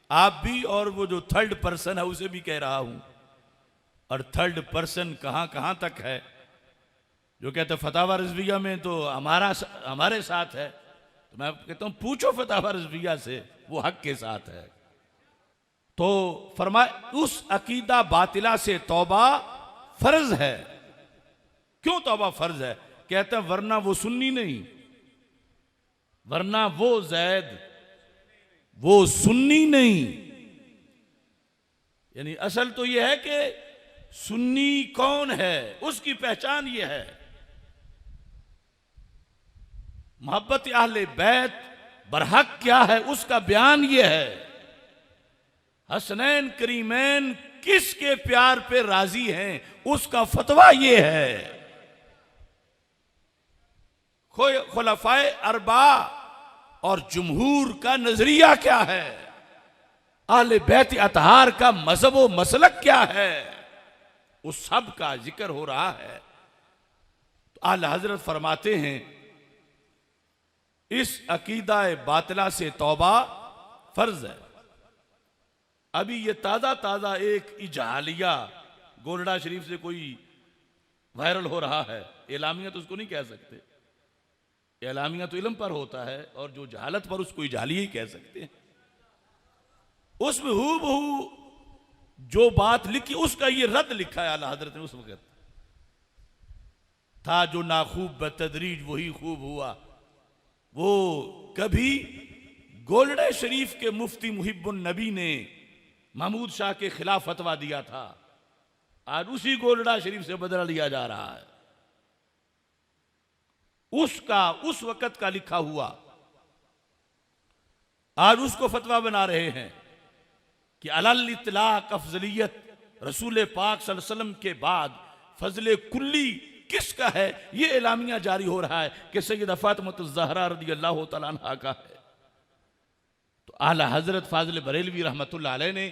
आप भी और वो जो थर्ड पर्सन है उसे भी कह रहा हूं, और थर्ड पर्सन कहां कहां तक है। जो कहते हैं फतावा रिजविया में तो हमारे साथ है, तो मैं कहता हूं पूछो फतावा रिजविया से, वो हक के साथ है। तो फरमाए उस अकीदा बातिला से तौबा फर्ज है। क्यों तौबा फर्ज है? कहते हैं वरना वो सुन्नी नहीं, वरना वो जैद वो सुन्नी नहीं। यानी असल तो यह है कि सुन्नी कौन है, उसकी पहचान यह है। मोहब्बत अहले बैत बरहक क्या है, उसका बयान यह है। हसनैन करीमैन किसके प्यार पे राजी हैं, उसका फतवा यह है। खुलफाए अरबा और जुमहूर का नजरिया क्या है, अहले बैत अतहार का मजहब व मसलक क्या है, उस सब का जिक्र हो रहा है। तो आला हजरत फरमाते हैं इस अकीदा बातिला से तौबा फर्ज है। अभी ये ताजा ताजा एक इजहालिया गोलडा शरीफ से कोई वायरल हो रहा है। एलामिया तो उसको नहीं कह सकते, एलामिया तो इल्म पर होता है, और जो जहालत पर उसको इजहालिया ही कह सकते हैं। उसमें हूबहू जो बात लिखी उसका ये रद्द लिखा है आला हजरत ने। उस वक्त था जो नाखूब बतदरीज वही खूब हुआ। वो कभी गोल्डे शरीफ के मुफ्ती मुहिब्बुन नबी ने महमूद शाह के खिलाफ फतवा दिया था, आज उसी गोल्डा शरीफ से बदला लिया जा रहा है। उसका उस वक्त का लिखा हुआ आज उसको फतवा बना रहे हैं कि अलल इतलाक अफजलियत रसूल पाक सल्लल्लाहु अलैहि वसल्लम के बाद फजले कुल्ली किसका है, यह एलामिया जारी हो रहा है कि सैयदा फातिमा ज़हरा रज़ियल्लाहु तआला अन्हा का है। तो आला हजरत फाजिल बरेलवी रहमतुल्लाह अलैह ने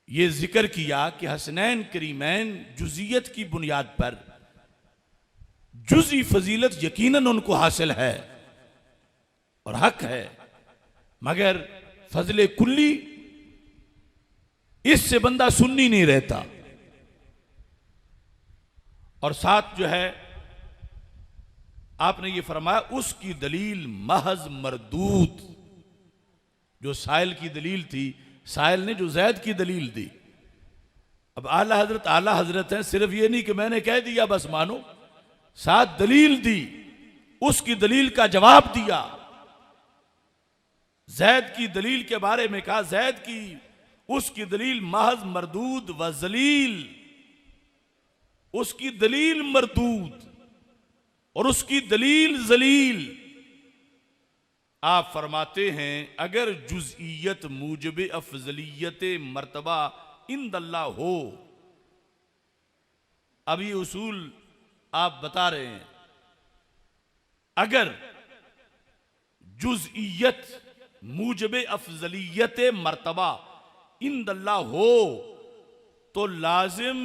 यह जिक्र किया कि हसनैन करीमैन जुजियत की बुनियाद पर जुजी फजीलत यकीनन उनको हासिल है और हक है, मगर फजले कुल्ली इससे बंदा सुन्नी नहीं रहता। और साथ जो है आपने ये फरमाया उसकी दलील महज मरदूद, जो साइल की दलील थी, साइल ने जो जैद की दलील दी। अब आला हजरत हैं, सिर्फ ये नहीं कि मैंने कह दिया बस मानो, साथ दलील दी, उसकी दलील का जवाब दिया। जैद की दलील के बारे में कहा जैद की उसकी दलील महज मरदूद व जलील, उसकी दलील मरदूद और उसकी दलील जलील। आप फरमाते हैं अगर जुज़इयत मूजब अफजलियत मर्तबा इंदल्लाह हो, अब ये उसूल आप बता रहे हैं, अगर जुज़इयत मूजब अफजलियत मर्तबा इंदल्लाह हो तो लाजिम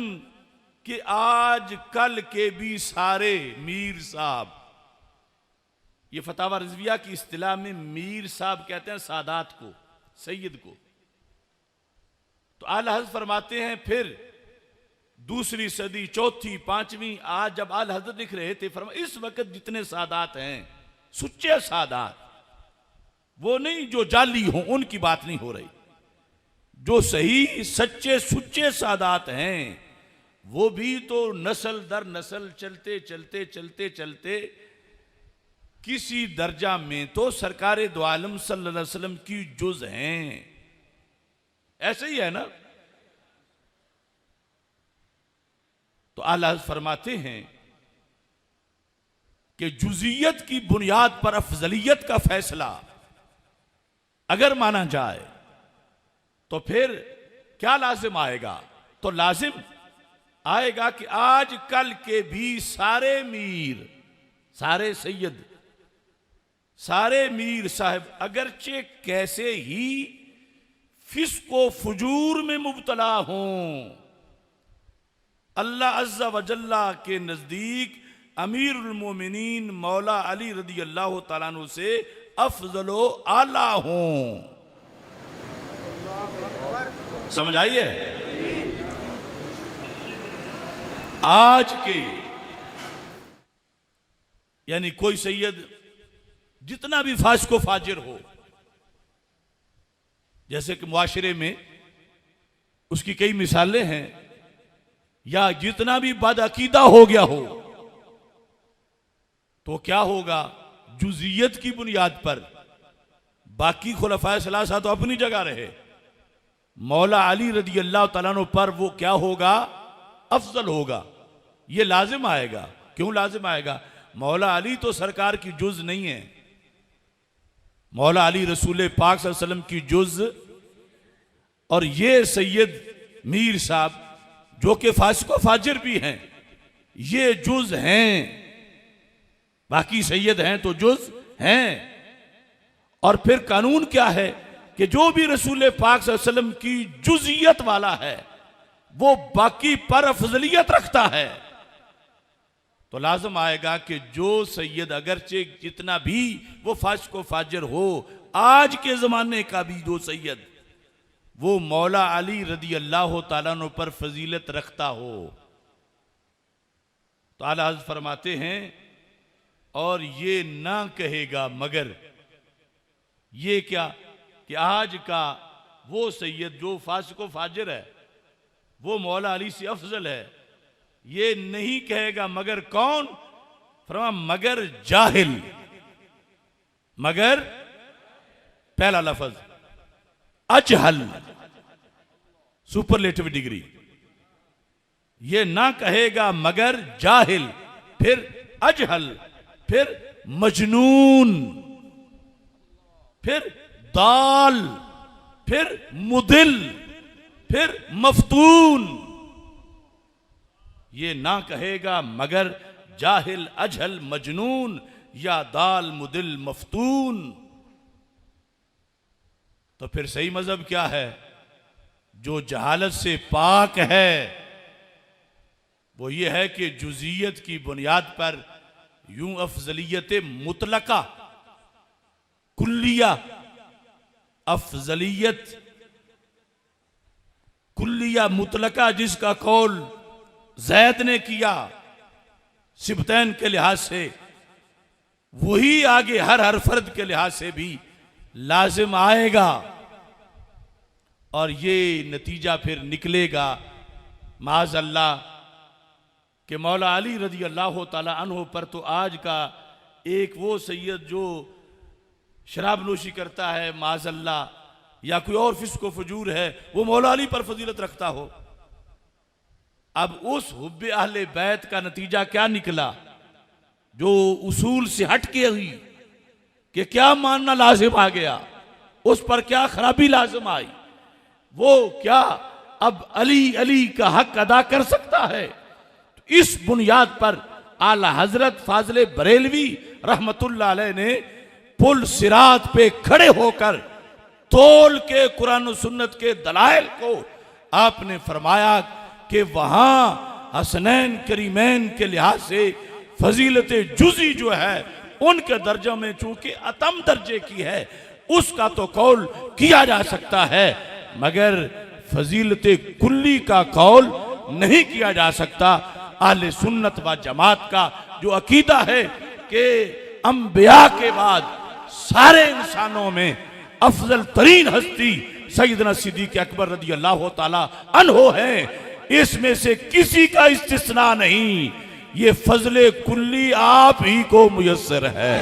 कि आज कल के भी सारे मीर साहब, ये फतावा रिजविया की इस्तिलाह में मीर साहब कहते हैं सादात को, सैयद को। तो आला हज़रत फरमाते हैं फिर दूसरी सदी, चौथी, पांचवी, आज जब आला हज़रत लिख रहे थे फरमा इस वक्त जितने सादात हैं सुच्चे सादात, वो नहीं जो जाली हों, उनकी बात नहीं हो रही। जो सही सच्चे सुच्चे सादात हैं वो भी तो नस्ल दर नस्ल चलते चलते चलते चलते किसी दर्जा में तो सरकारे दो आलम सल्लल्लाहु अलैहि वसल्लम की जुज हैं। ऐसे ही है ना। तो आला फरमाते हैं कि जुजियत की बुनियाद पर अफजलियत का फैसला अगर माना जाए तो फिर क्या लाजिम आएगा? तो लाजिम आएगा कि आज कल के भी सारे मीर, सारे सैयद, सारे मीर साहब अगरचे कैसे ही फिस्को फुजूर में मुब्तला हों, अल्लाह अज़्ज़ा वजल्ला के नजदीक अमीरुल मोमिनीन मौला अली रज़ियल्लाहु तआला अन्हु से अफजलो आला हों। समझ आइए? आज के यानी कोई सैयद जितना भी फासिको फाजिर हो, जैसे कि मुआशरे में उसकी कई मिसालें हैं, या जितना भी बदअकीदा हो गया हो, तो क्या होगा, जुजियत की बुनियाद पर बाकी खुलफाए सलासा तो अपनी जगह रहे, मौला अली रदी अल्लाह तआला अन्हु पर वो क्या होगा, अफजल होगा। ये लाजिम आएगा। क्यों लाजिम आएगा? मौला अली तो सरकार की जुज नहीं है, मौला अली रसूल पाक सल्लल्लाहु अलैहि वसल्लम की जुज, और ये सैयद मीर साहब जो कि फासिको फाजिर भी हैं, ये जुज हैं। बाकी सैयद हैं तो जुज हैं। और फिर कानून क्या है कि जो भी रसूल पाक सल्लल्लाहु अलैहि वसल्लम की जुजियत वाला है वो बाकी पर अफजलियत रखता है। तो लाजम आएगा कि जो सैयद अगरचे जितना भी वो फासिको फाजिर हो, आज के जमाने का भी जो सैयद वो मौला अली रदी अल्लाह तआला अन्हु पर फजीलत रखता हो, तो आला हज़रत फरमाते हैं, और ये ना कहेगा मगर, ये क्या कि आज का वो सैयद जो फासिको फाजिर है वो मौला अली से अफजल है, ये नहीं कहेगा मगर कौन? फरमा मगर जाहिल। मगर पहला लफ्ज अजहल, सुपरलेटिव डिग्री, ये ना कहेगा मगर जाहिल, फिर अजहल, फिर मजनून, फिर दाल, फिर मुदिल, फिर मफतून। ये ना कहेगा मगर जाहिल, अजहल, मजनून या दाल, मुदिल, मफतून। तो फिर सही मजहब क्या है? जो जहालत से पाक है वो ये है कि जुजियत की बुनियाद पर यूं अफजलियत मुतलका, कुल्लिया, अफजलियत कुल्लिया मुतलका जिसका कौल ज़ैद ने किया सिबतैन के लिहाज से, वही आगे हर फर्द के लिहाज से भी लाजिम आएगा। और ये नतीजा फिर निकलेगा माज़ अल्लाह कि मौला अली रज़ी अल्लाह ताला अन्हु पर तो आज का एक वो सैयद जो शराब नोशी करता है माज़ अल्लाह, या कोई और फिस्को फजूर है, वो मौला अली पर फजीलत रखता हो। अब उस हुब्बे अहले बैत का नतीजा क्या निकला? जो उसूल से हट के हुई कि क्या मानना लाजिम आ गया, उस पर क्या खराबी लाजिम आई, वो क्या अब अली अली का हक अदा कर सकता है? इस बुनियाद पर आला हजरत फाजिल बरेलवी रहमतुल्लाह अलैह ने पुल सिरात पे खड़े होकर तोल के कुरान और सुन्नत के दलाइल को आपने फरमाया कि वहां हसनैन करीमैन के लिहाज से फजीलत जुजी जो है उनके दर्जे में चूंकि अतम दर्जे की है, उसका तो कौल किया जा सकता है, मगर फजीलत कुल्ली का कौल नहीं किया जा सकता। आले सुन्नत व जमात का जो अकीदा है कि अंबिया के बाद सारे इंसानों में अफजल तरीन हस्ती सैयदना सिद्दीक़ अकबर रज़ी अल्लाह ताला अन्हु है, इसमें से किसी का इस्तिस्ना नहीं। ये फजले कुल्ली आप ही को मुयस्सर है।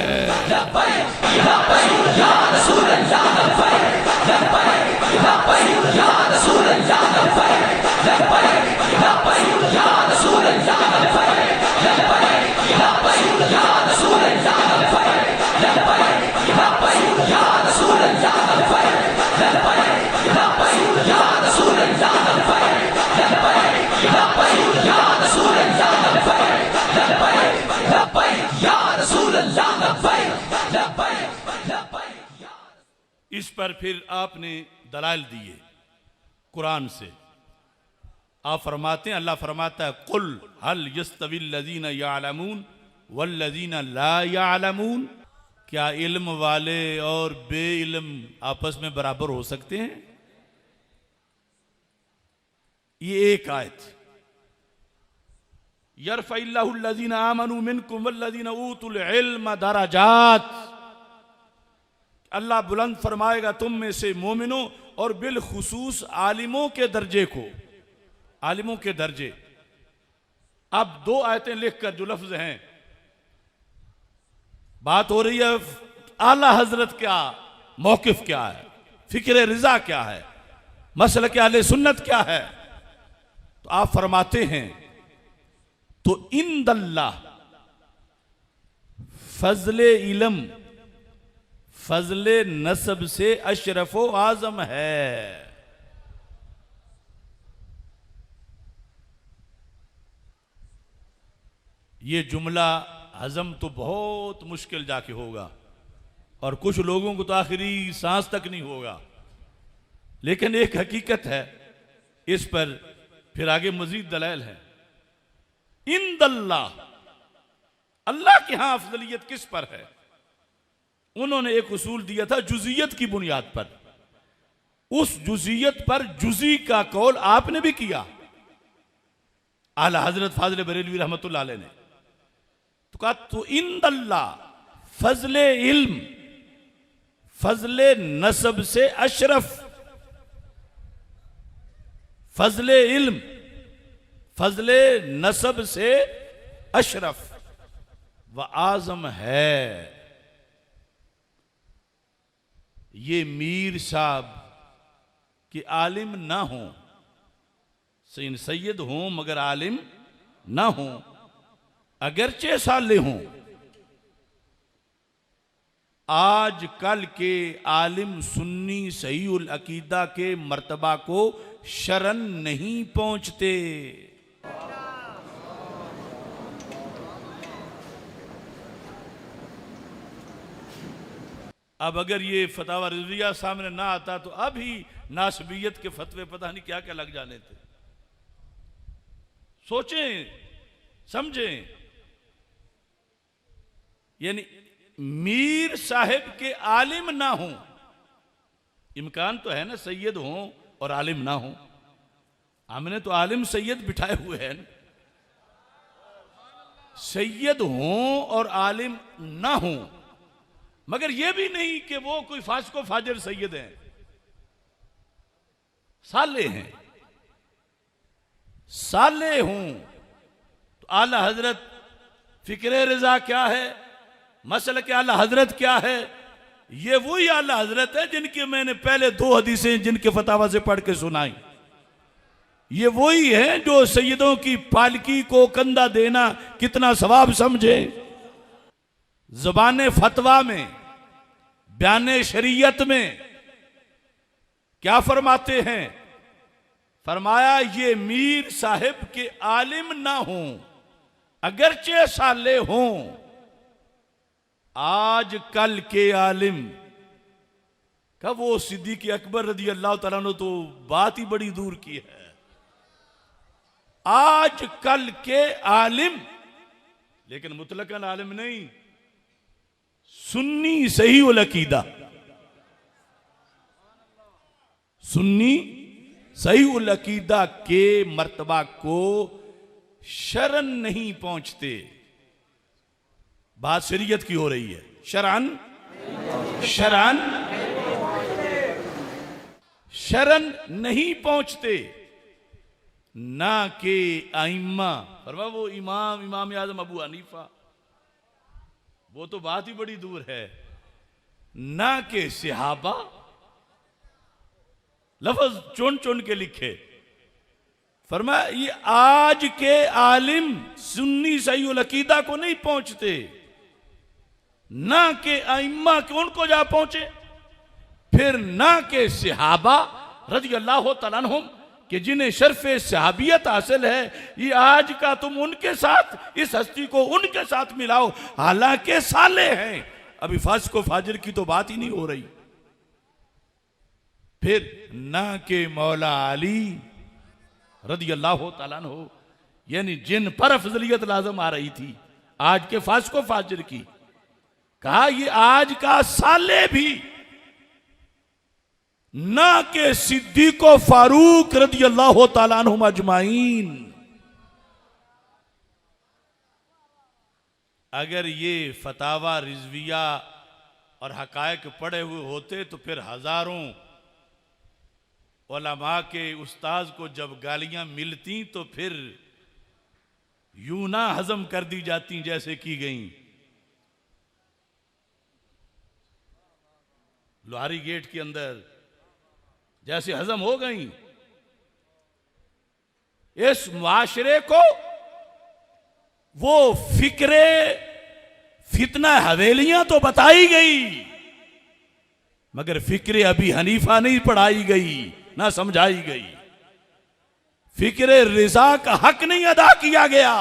इस पर फिर आपने दलाल दिए कुरान से। आप फरमाते हैं, अल्लाह फरमाता है, कुल हल यस्तविल लज़ीना यअलमून वल लज़ीना ला यअलमून, क्या इल्म वाले और बे इल्म आपस में बराबर हो सकते हैं? ये एक आयत। यरफ़इल्लाहुल्लज़ीना आमनू मिनकुम वल्लज़ीना ऊतुल इल्म दरजात, अल्लाह बुलंद फरमाएगा तुम में से मोमिनों और बिलखुसूस आलिमों के दर्जे को, आलिमों के दर्जे। अब दो आयतें लिखकर जो लफ्ज हैं, बात हो रही है आला हजरत क्या मौकिफ क्या है, फिक्र रिजा क्या है, मसलक अहले सुन्नत क्या है। तो आप फरमाते हैं तो इंदल्लाह फजले इलम फजले नसब से अशरफो आजम है। ये जुमला हजम तो बहुत मुश्किल जाके होगा और कुछ लोगों को तो आखिरी सांस तक नहीं होगा, लेकिन एक हकीकत है, इस पर फिर आगे मजीद दलाइल है। इंदल्लाह, अल्लाह की यहां अफजलियत किस पर है? उन्होंने एक उसूल दिया था जुजियत की बुनियाद पर, उस जुजियत पर जुजी का कौल आपने भी किया, आला हजरत फाजिल बरेलवी रहमतुल्लाह अलैह ने। तो कहा तो इंदल्लाह फजले इल्म फजले नसब से अशरफ, फजले इल्म फजले नसब से अशरफ व आजम है। ये मीर साहब कि आलिम ना हो, सैयद हों मगर आलिम ना हो, अगरचे साले हों, आज कल के आलिम सुन्नी सही उल अकीदा के मर्तबा को शरण नहीं पहुंचते। अब अगर ये फतावा रिजविया सामने ना आता तो अभी नासबियत के फतवे पता नहीं क्या क्या लग जाने थे। सोचें समझें, यानी मीर साहिब के आलिम ना हो, इम्कान तो है ना सैयद हो और आलिम ना हो, हमने तो आलिम सैयद बिठाए हुए हैं, सैयद हो और आलिम ना हो, मगर यह भी नहीं कि वो कोई फासिको फाजिर सैयद हैं, साले हैं, साले हों। तो आला हजरत फिक्र रजा क्या है, मसल के आला हजरत क्या है, ये वही आला हजरत है जिनके मैंने पहले दो हदीसें जिनके फतावा से पढ़ के सुनाई। ये वही है जो सैयदों की पालकी को कंधा देना कितना सवाब समझे। ज़बान फतवा में, बयान शरीयत में क्या फरमाते हैं? फरमाया ये मीर साहिब के आलिम ना हों, अगरचे साले हों, आज कल के आलिम का वो सिद्दीक़ अकबर रज़ी अल्लाह तआला अन्हु तो बात ही बड़ी दूर की है। आज कल के आलिम, लेकिन मुतलकन आलिम नहीं, सुन्नी सही उल अकीदा, सुन्नी सही उल अकीदा के मर्तबा को शरण नहीं पहुंचते। बात शरीयत की हो रही है, शरण शरण शरण नहीं पहुंचते, ना के आइम्मा, फरमा वो इमाम आजम अबू हनीफा, वो तो बात ही बड़ी दूर है, ना के सहाबा, लफ्ज चुन चुन के लिखे। फरमाया ये आज के आलिम सुन्नी सही उल अकीदा को नहीं पहुंचते, ना के आइम्मा के उनको जा पहुंचे, फिर ना के सहाबा रज़ी अल्लाह तआला अन्हुम कि जिन्हें शर्फ़े सहाबियत हासिल है, ये आज का तुम उनके साथ इस हस्ती को उनके साथ मिलाओ, हालांकि साले हैं। अभी फासिको फाजिर की तो बात ही नहीं हो रही। फिर ना के मौला अली रज़ी अल्लाह तआला अन्हु, यानी जिन पर अफजलियत लाजम आ रही थी आज के फासिको फाजिर की, कहा ये आज का साले भी ना के सिद्दीक़ो फारूक रज़ी अल्लाह तआला अन्हुम अजमाइन, अगर ये फतावा रिजविया और हकायक पढ़े हुए होते तो फिर हजारों उलमा के उस्ताद को जब गालियां मिलती तो फिर यूं ना हजम कर दी जाती जैसे की गई। लोहारी गेट के अंदर जैसे हजम हो गई। इस मुआशरे को वो फिक्रे फितना हवेलियां तो बताई गई मगर फिक्रे अभी हनीफा नहीं पढ़ाई गई ना समझाई गई। फिक्रे रिजा का हक नहीं अदा किया गया।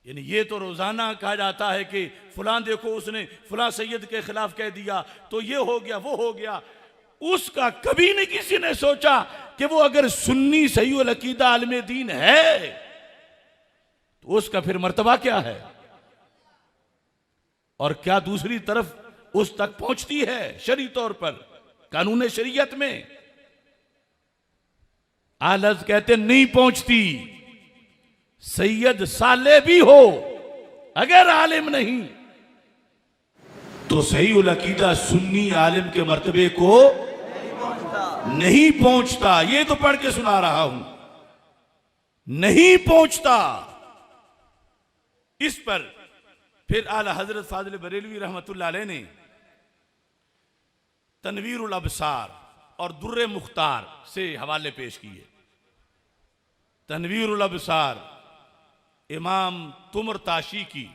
यानी ये तो रोजाना कहा जाता है कि फलां देखो उसने फलां सैयद के खिलाफ कह दिया तो ये हो गया वो हो गया। उसका कभी नहीं किसी ने सोचा कि वो अगर सुन्नी सही अकीदा आलिम दीन है तो उसका फिर मर्तबा क्या है और क्या दूसरी तरफ उस तक पहुंचती है शरई तौर पर कानून शरीयत में। आलज कहते नहीं पहुंचती। सैयद साले भी हो अगर आलिम नहीं तो सही उल अकीदा सुन्नी आलिम के मर्तबे को नहीं पहुंचता। ये तो पढ़ के सुना रहा हूं, नहीं पहुंचता। इस पर फिर आला हजरत फाजिल बरेलवी रहमतुल्लाह अलैह ने तनवीरुल अबसार और दुर्रे मुख्तार से हवाले पेश किए। तनवीरुल अबसार इमाम तुमर ताशी की,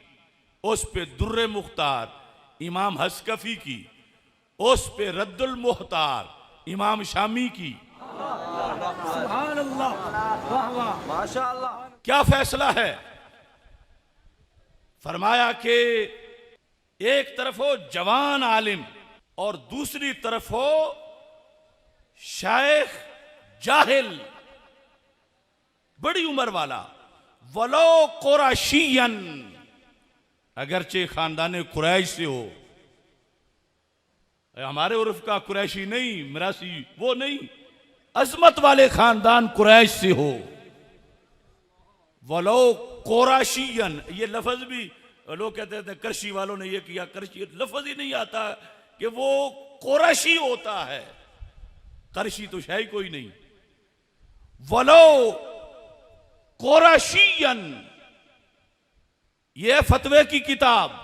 उस पे दुर्रे मुख्तार इमाम हस्कफी की, उस पे रद्दुल मुख्तार इमाम शामी की। सुभान अल्लाह, वाह वाह, माशाअल्लाह। क्या फैसला है? फरमाया कि एक तरफ हो जवान आलिम और दूसरी तरफ हो शायख जाहिल बड़ी उम्र वाला, वलो कुरैशियन, अगरचे खानदान कुरैश से हो। हमारे उर्फ का कुरैशी नहीं, मिरासी वो नहीं, अजमत वाले खानदान कुरैश से हो। वलो कुरैशियन, ये लफ्ज भी लोग कहते थे करशी वालों ने ये किया, करशी लफ्ज ही नहीं आता कि वो कुरैशी होता है। करशी तो शायद कोई नहीं। वलो कुरैशियन, ये फतवे की किताब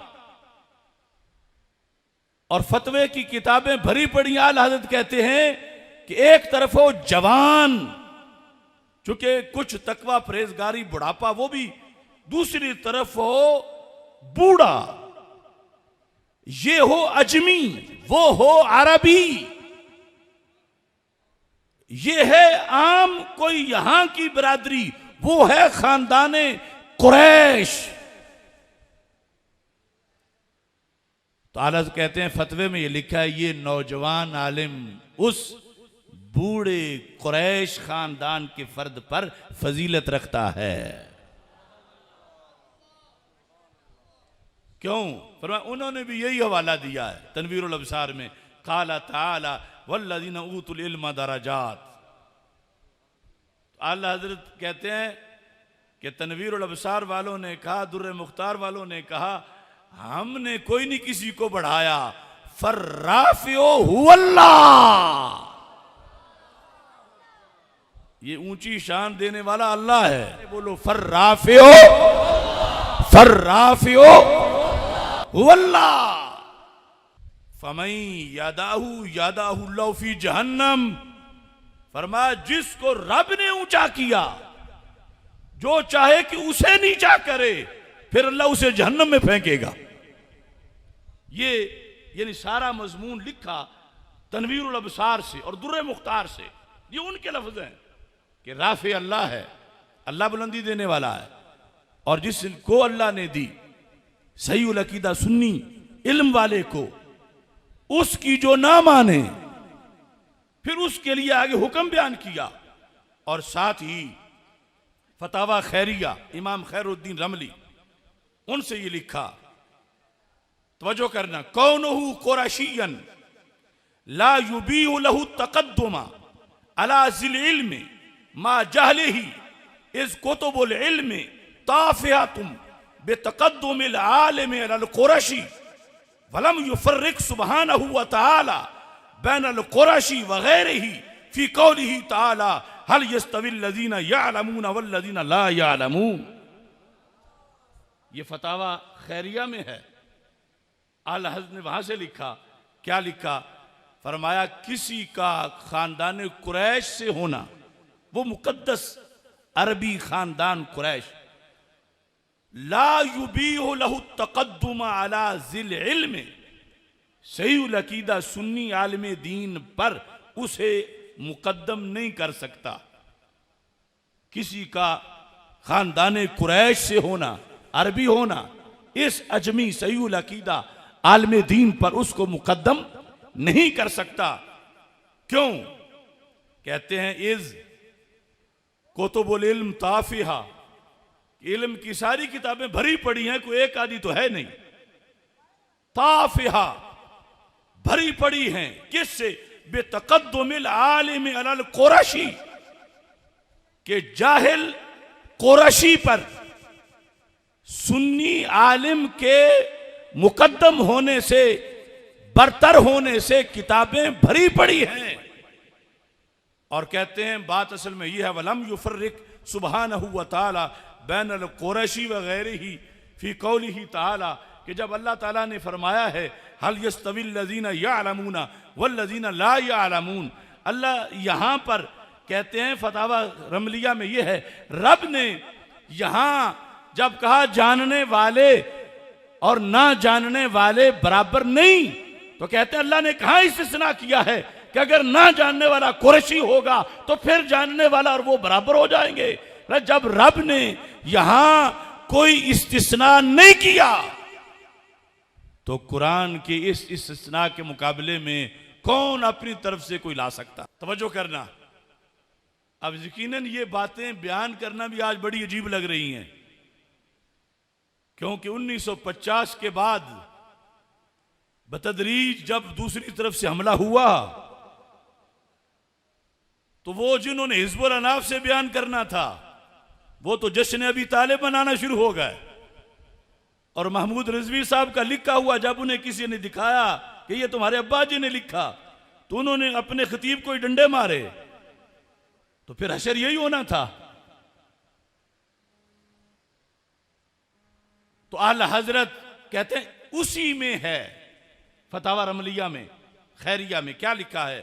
और फतवे की किताबें भरी पड़ी। आला हज़रत कहते हैं कि एक तरफ हो जवान, चूंकि कुछ तकवा परहेजगारी बुढ़ापा वो भी, दूसरी तरफ हो बूढ़ा, ये हो अजमी वो हो अरबी, ये है आम कोई यहां की बिरादरी, वो है खानदाने कुरैश। तो आला कहते हैं फतवे में ये लिखा है ये नौजवान आलिम उस बूढ़े कुरैश खानदान के फर्द पर फजीलत रखता है। क्यों? फरमाया उन्होंने भी यही हवाला दिया है तनवीरुल अबसार में, काला ताला वल्लज़ीना ऊतुल इल्म दरजात। आला हजरत कहते हैं कि तनवीरुल अबसार वालों ने कहा, दुर्रे मुख्तार वालों ने कहा, हमने कोई नहीं किसी को बढ़ाया, फर्राफिओ हुवल्लाह, ये ऊंची शान देने वाला अल्लाह है। बोलो फर्राफिओ, फर्राफिओ हुवल्लाह। फमई यादाहू यादाहू लौ फी जहन्नम, फरमाया जिसको रब ने ऊंचा किया, जो चाहे कि उसे नीचा करे, फिर अल्लाह उसे जहन्नम में फेंकेगा। ये यानी सारा मजमून लिखा तनवीरुल अबसार से और दुर्रे मुख्तार से। ये उनके लफ्ज हैं कि राफे अल्लाह है, अल्लाह बुलंदी देने वाला है, और जिसको अल्लाह ने दी सही उल अकीदा सुन्नी इल्म वाले को, उसकी जो ना माने फिर उसके लिए आगे हुक्म बयान किया। और साथ ही फतावा खैरिया इमाम खैरुद्दीन रमली, उनसे ये लिखा, तवज्जो करना, कौनहु कुरैशियन ला युबीहु लहु तक़द्दुमा अला ज़िल इल्म मा जहलिही इस कुतुबुल इल्म ताफियातुम बेतक़द्दुमिल आलिम अल कुरशी वलम युफर्रिक सुब्हानहु व तआला बैनल कुरशी व गैरिही फी कौलिही तआला हल यस्तविल लज़ीना यअलमून वल लज़ीना ला यअलमून। ये फतावा खैरिया में है। आला हज़रत ने वहां से लिखा, क्या लिखा? फरमाया किसी का खानदान कुरैश से होना, वो मुकद्दस अरबी खानदान कुरैश, ला युबीहु लहु तक़द्दुम अला ज़िल इल्म, सही अकीदा सुन्नी आलिम दीन पर उसे मुकद्दम नहीं कर सकता। किसी का खानदान कुरैश से होना, अरबी होना, इस अजमी सही अकीदा आलिम दीन पर उसको मुकद्दम नहीं कर सकता। क्यों? कहते हैं इज कुतुबुल इल्म ताफिहा, इल्म की सारी किताबें भरी पड़ी हैं, कोई एक आदि तो है नहीं। ताफिहा भरी पड़ी हैं, किससे? बेतक़द्दुमिल आलिम अलल कुरशी, के जाहिल कुरशी पर सुन्नी आलिम के मुकद्दम होने से, बरतर होने से किताबें भरी पड़ी हैं। और कहते हैं बात असल में यह है, वलम युफर्रिक सुब्हानहु व तआला बैनल कुरशी व गैरिही फी कौलिही तआला, कि जब अल्लाह ताला ने फरमाया है हल यस्तविल लज़ीना यअलमून वल लज़ीना ला यअलमून, अल्लाह यहां पर कहते हैं फतावा रमलिया में यह है, रब ने यहां जब कहा जानने वाले और ना जानने वाले बराबर नहीं, तो कहते हैं अल्लाह ने कहां इस्तिस्ना किया है कि अगर ना जानने वाला कुरैशी होगा तो फिर जानने वाला और वो बराबर हो जाएंगे। जब रब ने यहां कोई इस्तिस्ना नहीं किया तो कुरान के इस इस्तिस्ना के मुकाबले में कौन अपनी तरफ से कोई ला सकता? तवज्जो करना। अब यकीनन ये बातें बयान करना भी आज बड़ी अजीब लग रही हैं, क्योंकि 1950 के बाद बतदरीज जब दूसरी तरफ से हमला हुआ तो वो जिन्होंने हिज़्बुल अनाफ से बयान करना था वो तो जश्न अबी तालिब बनाना शुरू हो गए। और महमूद रिजवी साहब का लिखा हुआ जब उन्हें किसी ने दिखाया कि ये तुम्हारे अब्बा जी ने लिखा, तो उन्होंने अपने खतीब को ही डंडे मारे। तो फिर हशर यही होना था। तो आला हजरत कहते हैं उसी में है, फतावा रमलिया में खैरिया में क्या लिखा है,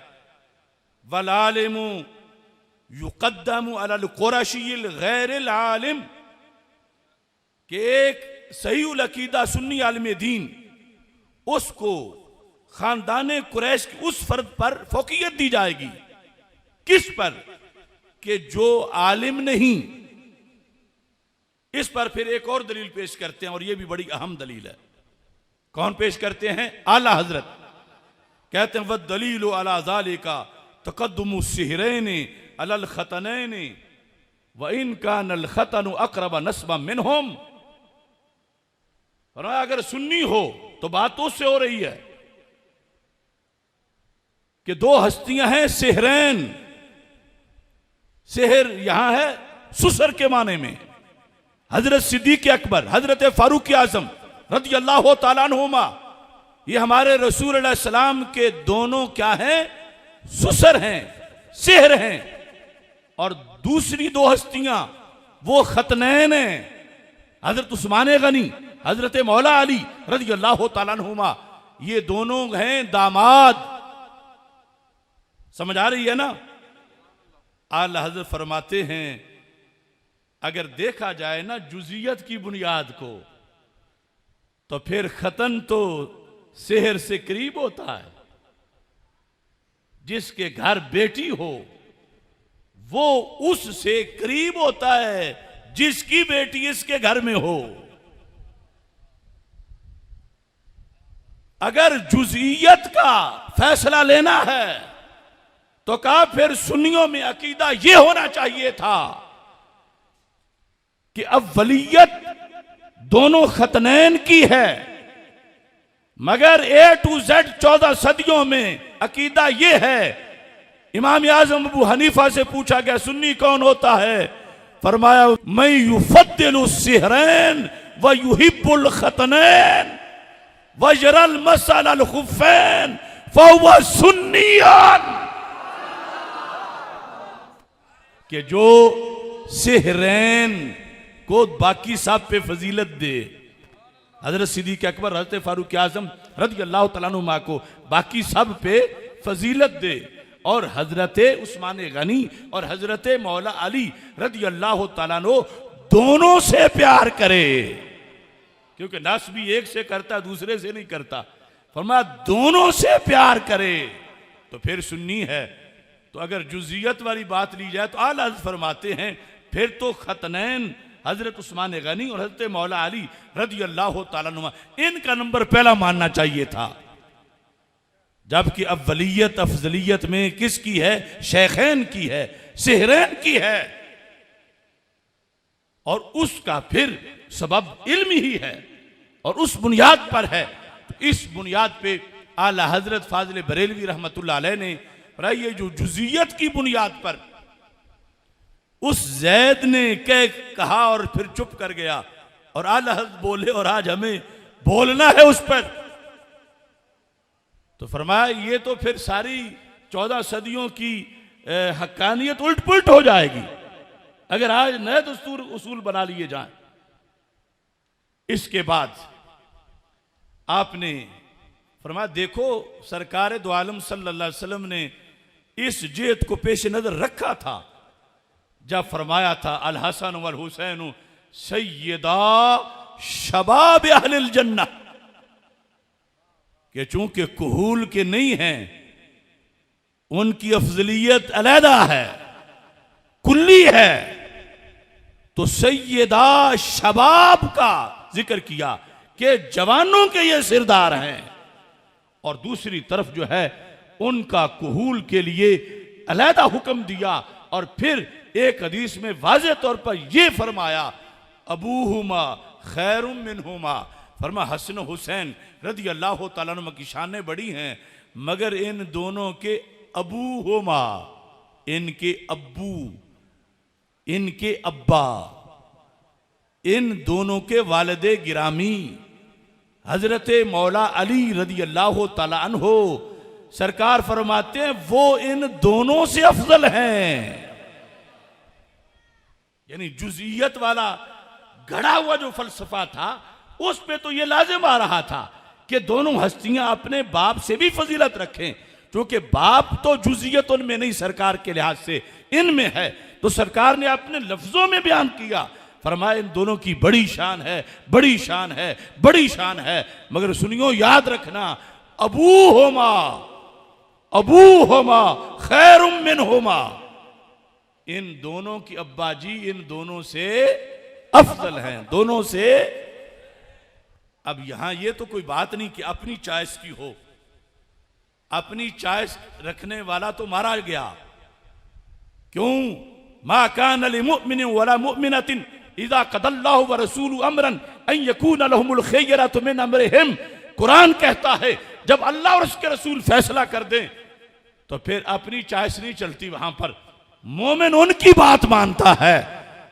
वल आलिमु युक़द्दमु अलल कुरशिय्यिल गैरिल आलिम, के एक सही अकीदा सुन्नी आलिम दीन उसको खानदान कुरैश की उस फर्द पर फौकियत दी जाएगी। किस पर? कि जो आलिम नहीं। इस पर फिर एक और दलील पेश करते हैं और यह भी बड़ी अहम दलील है। कौन पेश करते हैं? आला हजरत कहते हैं वद दलीलु अला ज़ालिका तक़द्दुमु सिहरैन अलल खतनैन व इन कानल खतनु अक़रब नस्बा मिनहुम। और अगर सुन्नी हो तो बात तो उससे हो रही है कि दो हस्तियां हैं सिहरैन, सिहर यहां है सुसर के माने में, हजरत सिद्दीक अकबर, हजरत फारूक आजम रज़ी अल्लाह तआला अन्हुमा, ये हमारे रसूल अलैहि सलाम के दोनों क्या हैं? सुसर हैं, सिहर हैं। और दूसरी दो हस्तियां वो खतनैन हैं, हजरत उस्मान गनी, हजरत मौला अली रज़ी अल्लाह तआला अन्हुमा, ये दोनों हैं दामाद। समझ आ रही है ना? आला हजरत फरमाते हैं अगर देखा जाए ना जुजियत की बुनियाद को, तो फिर खतन तो सेहर से करीब होता है। जिसके घर बेटी हो वो उससे करीब होता है जिसकी बेटी इसके घर में हो। अगर जुजियत का फैसला लेना है तो कहा फिर सुन्नियों में अकीदा यह होना चाहिए था कि अव्वलियत दोनों खतनैन की है, मगर A to Z 14 सदियों में अकीदा यह है। इमाम आज़म अबू हनीफा से पूछा गया सुन्नी कौन होता है? फरमाया मैं युफद्दिलु सिहरैन व युहिब्बुल खतनैन व यरल मसल अल खुफैन फहुव सुन्नियन, कि जो सिहरैन को बाकी साहब पे फजीलत दे, हजरत सिद्दीक अकबर, हजरत फारूक आजम रज़ी अल्लाह तआला अन्हुमा को बाकी सब पे फजीलत दे, और हजरत उस्मान गनी और हजरत मौला अली रज़ी अल्लाह तआला अन्हु दोनों से प्यार करे, क्योंकि नस भी एक से करता दूसरे से नहीं करता। फरमाया दोनों से प्यार करे तो फिर सुन्नी है। तो अगर जुजियत वाली बात ली जाए तो आला हज़रत फरमाते हैं फिर तो खतनैन हजरत उस्मान गनी और हजरत मौला अली रज़ी अल्लाह तआला अन्हुमा इनका नंबर पहला मानना चाहिए था, जबकि अव्वलियत अफजलियत में किसकी है? शेखैन की है, सिहरैन की है, और उसका फिर सबब इल्म ही है और उस बुनियाद पर है। तो इस बुनियाद पे आला हजरत फाजिल बरेलवी रहमतुल्लाह अलैह ने ये जो जुजियत की बुनियाद पर उस जैद ने कहा और फिर चुप कर गया, और आला हज़रत बोले और आज हमें बोलना है उस पर, तो फरमाया ये तो फिर सारी 14 सदियों की हक्कानियत उल्ट पुल्ट हो जाएगी अगर आज नए दस्तूर उसूल बना लिए जाएं। इसके बाद आपने फरमाया देखो सरकार दो आलम सल्लल्लाहु अलैहि वसल्लम ने इस जेद को पेश नजर रखा था जब फरमाया था अल हसन वल हुसैन सैयदा शबाब अहलिल जन्नह, कि चूंकि कुहूल के नहीं हैं उनकी अफजलियत अलहदा है, कुल्ली है, तो सैयदा शबाब का जिक्र किया कि जवानों के ये सिरदार हैं, और दूसरी तरफ जो है उनका कुहूल के लिए अलहदा हुक्म दिया, और फिर एक हदीस में वाज़ेह तौर पर यह फरमाया अबूहुमा खैरुम मिनहुमा, फरमा हसन हुसैन रज़ी अल्लाह तआला अन्हुमा की शानें बड़ी हैं, मगर इन दोनों के अबूहुमा, इनके अब्बू, इनके अब्बा, इन दोनों के वालिदे गिरामी हजरत मौला अली रज़ी अल्लाह तआला अन्हु सरकार फरमाते हैं वो इन दोनों से अफजल हैं। यानी जुजियत वाला गढ़ा हुआ जो फलसफा था उस पे तो ये लाजिम आ रहा था कि दोनों हस्तियां अपने बाप से भी फजीलत रखें, क्योंकि बाप तो जुजियत उनमें नहीं सरकार के लिहाज से इनमें है, तो सरकार ने अपने लफ्जों में बयान किया, फरमाया इन दोनों की बड़ी शान है, बड़ी शान है, बड़ी शान है, मगर सुनियो याद रखना अबू होमा खैरुम मिनहुमा, इन दोनों की अब्बा जी इन दोनों से अफजल हैं, दोनों से। अब यहां ये तो कोई बात नहीं कि अपनी चॉइस की हो, अपनी चॉइस रखने वाला तो मारा गया, क्यों? मा कान लिमुमिन वला मुमिनतिन इज़ा क़दल्लाहु व रसूलुहु अमरन अन यकून लहुमुल खियरतु मिन अमरिहिम, कुरान कहता है जब अल्लाह और उसके रसूल फैसला कर दें तो फिर अपनी चॉइस नहीं चलती, वहां पर मोमिन उनकी बात मानता है,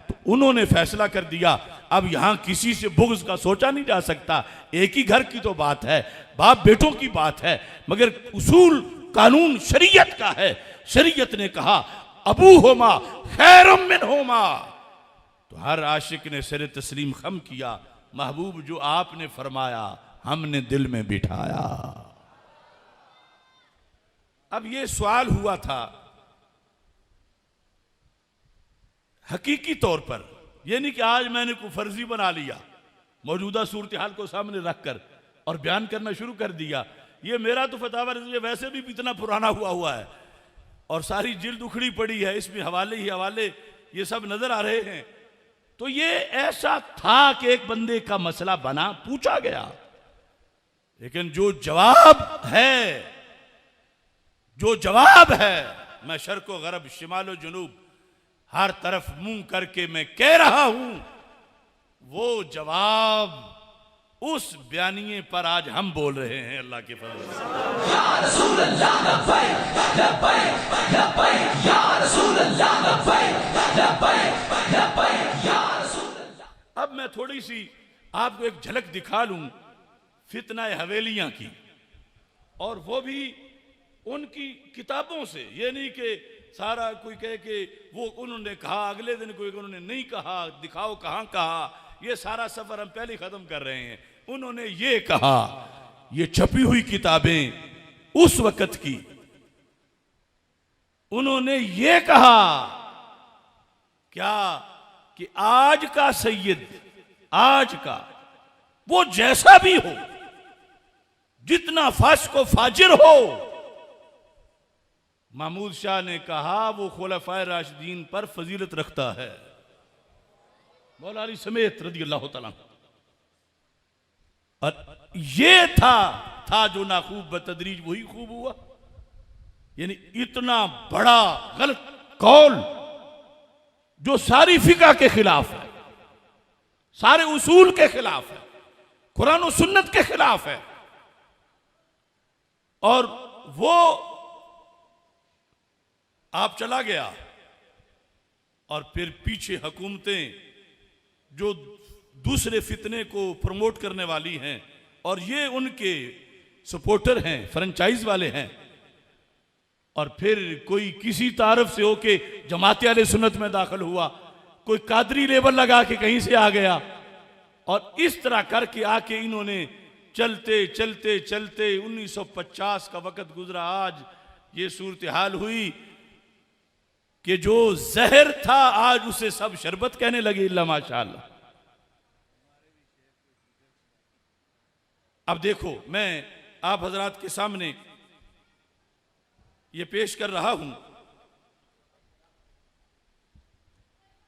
तो उन्होंने फैसला कर दिया। अब यहां किसी से बुग़्ज़ का सोचा नहीं जा सकता, एक ही घर की तो बात है, बाप बेटों की बात है, मगर उसूल कानून शरीयत का है। शरीयत ने कहा अबू होमा खैरुम मिनहुमा, तो हर आशिक ने सिर तस्लीम खम किया, महबूब जो आपने फरमाया हमने दिल में बिठाया। अब ये सवाल हुआ था हकीकी तौर पर, यह नहीं कि आज मैंने कोई फर्जी बना लिया, मौजूदा सूरत हाल को सामने रखकर और बयान करना शुरू कर दिया। ये मेरा तो फतवा वैसे भी इतना पुराना हुआ है और सारी जिल्द उखड़ी पड़ी है, इसमें हवाले ही हवाले ये सब नजर आ रहे हैं। तो ये ऐसा था कि एक बंदे का मसला बना, पूछा गया, लेकिन जो जवाब है मैं शर्क व गरब शिमाल व जुनूब हर तरफ मुंह करके मैं कह रहा हूं, वो जवाब उस बयानिए पर आज हम बोल रहे हैं अल्लाह के फजल से। अब मैं थोड़ी सी आपको एक झलक दिखा लूं फितना हवेलियां की, और वो भी उनकी किताबों से। ये नहीं कि सारा कोई कहे कि वो उन्होंने कहा, अगले दिन कोई उन्होंने नहीं कहा, दिखाओ कहां कहा। ये सारा सफर हम पहले खत्म कर रहे हैं। उन्होंने ये कहा, ये छपी हुई किताबें उस वक्त की, उन्होंने ये कहा क्या कि आज का सैयद, आज का वो जैसा भी हो, जितना फास्को फाजिर हो, महमूद शाह ने कहा वो खुलफाए राशिदीन पर फजीलत रखता है, मौला अली समेत रज़ी अल्लाह तआला। और ये था जो ना खूब बतदरीज वही खूब हुआ। यानी इतना बड़ा गलत कौल जो सारी फिका के खिलाफ है, सारे उसूल के खिलाफ है, कुरान और सुन्नत के खिलाफ है, और वो आप चला गया। और फिर पीछे हुकूमतें जो दूसरे फितने को प्रमोट करने वाली हैं, और ये उनके सपोर्टर हैं, फ्रेंचाइज वाले हैं। और फिर कोई किसी तारफ से होके जमात अहले सुन्नत में दाखिल हुआ, कोई कादरी लेबल लगा के कहीं से आ गया, और इस तरह करके आके इन्होंने चलते चलते चलते 1950 का वक्त गुजरा। आज ये सूरत हाल हुई कि जो जहर था आज उसे सब शरबत कहने लगे, इल्ला माशाअल्लाह। अब देखो, मैं आप हजरात के सामने ये पेश कर रहा हूं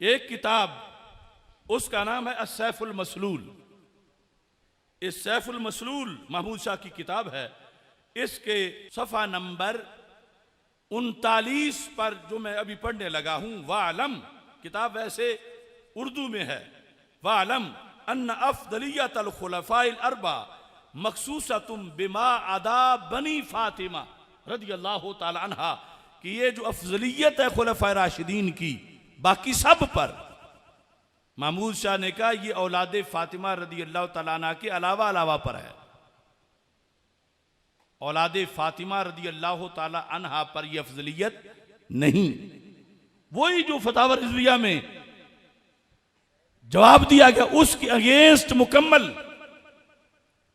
एक किताब, उसका नाम है अस्सैफुल मसलूल। इस सैफुल मसलूल महमूद शाह की किताब है। इसके सफ़ा नंबर 39 पर जो मैं अभी पढ़ने लगा हूं, वालम, किताब वैसे उर्दू में है, वालम अन्न अफ़दलियतल खुलफ़ाइल अर्बा मखसूसतुम बिमा अदा बनी फातिमा रज़ियल्लाहु ताला अन्हा, कि ये जो अफजलियत है खुलफ़ाए राशिदीन की बाकी सब पर, महमूद शाह ने कहा ये औलादे फातिमा रज़ियल्लाहु ताला अन्हा के अलावा पर है। औलादे फातिमा रज़ियल्लाहु ताला अन्हा पर यह अफजलियत नहीं। वही जो फतावा रिज़विया में जवाब दिया गया उसके अगेंस्ट मुकम्मल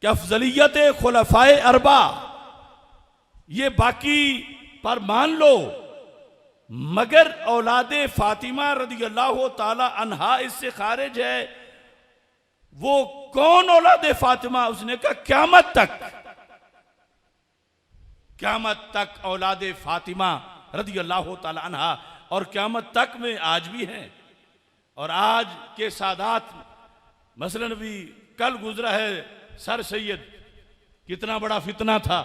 कि अफजलियत खुलफाए अरबा ये बाकी पर मान लो, मगर औलादे फातिमा रज़ियल्लाहु ताला अन्हा इससे खारिज है। वो कौन औलादे फातिमा? उसने कहा क़यामत तक, क़यामत तक औलादे फातिमा रज़ियल्लाहु ताला अन्हा, और क़यामत तक में आज भी हैं। और आज के सादात, मसलन भी कल गुजरा है सर सैयद, कितना बड़ा फितना था,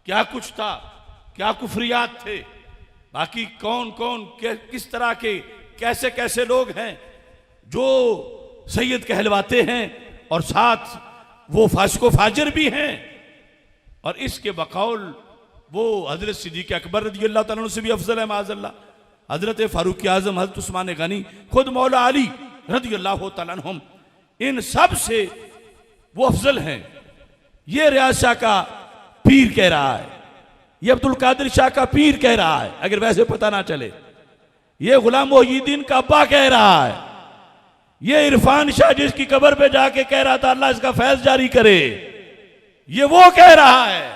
क्या कुछ था, क्या कुफरियात थे, बाकी कौन कौन किस तरह के कैसे कैसे लोग हैं जो सैयद कहलवाते हैं, और साथ वो फासिको फाजिर भी हैं। और इसके बकौल वो हजरत सिद्दीक़ अकबर रज़ियल्लाहु ताला अन्हु से भी अफजल है माज़अल्लाह, हजरत फारूक आज़म, हजरत उस्मान गनी, खुद मौला अली रज़ियल्लाहु ताला अन्हुम, इन सब से वो अफजल हैं। ये रियाज शाह का पीर कह रहा है, ये अब्दुल कादिर शाह का पीर कह रहा है, अगर वैसे पता ना चले। ये गुलाम मोहिउद्दीन का अब्बा कह रहा है, ये इरफान शाह जिसकी कब्र पे जाके कह रहा था अल्लाह इसका फैज जारी करे, ये वो कह रहा है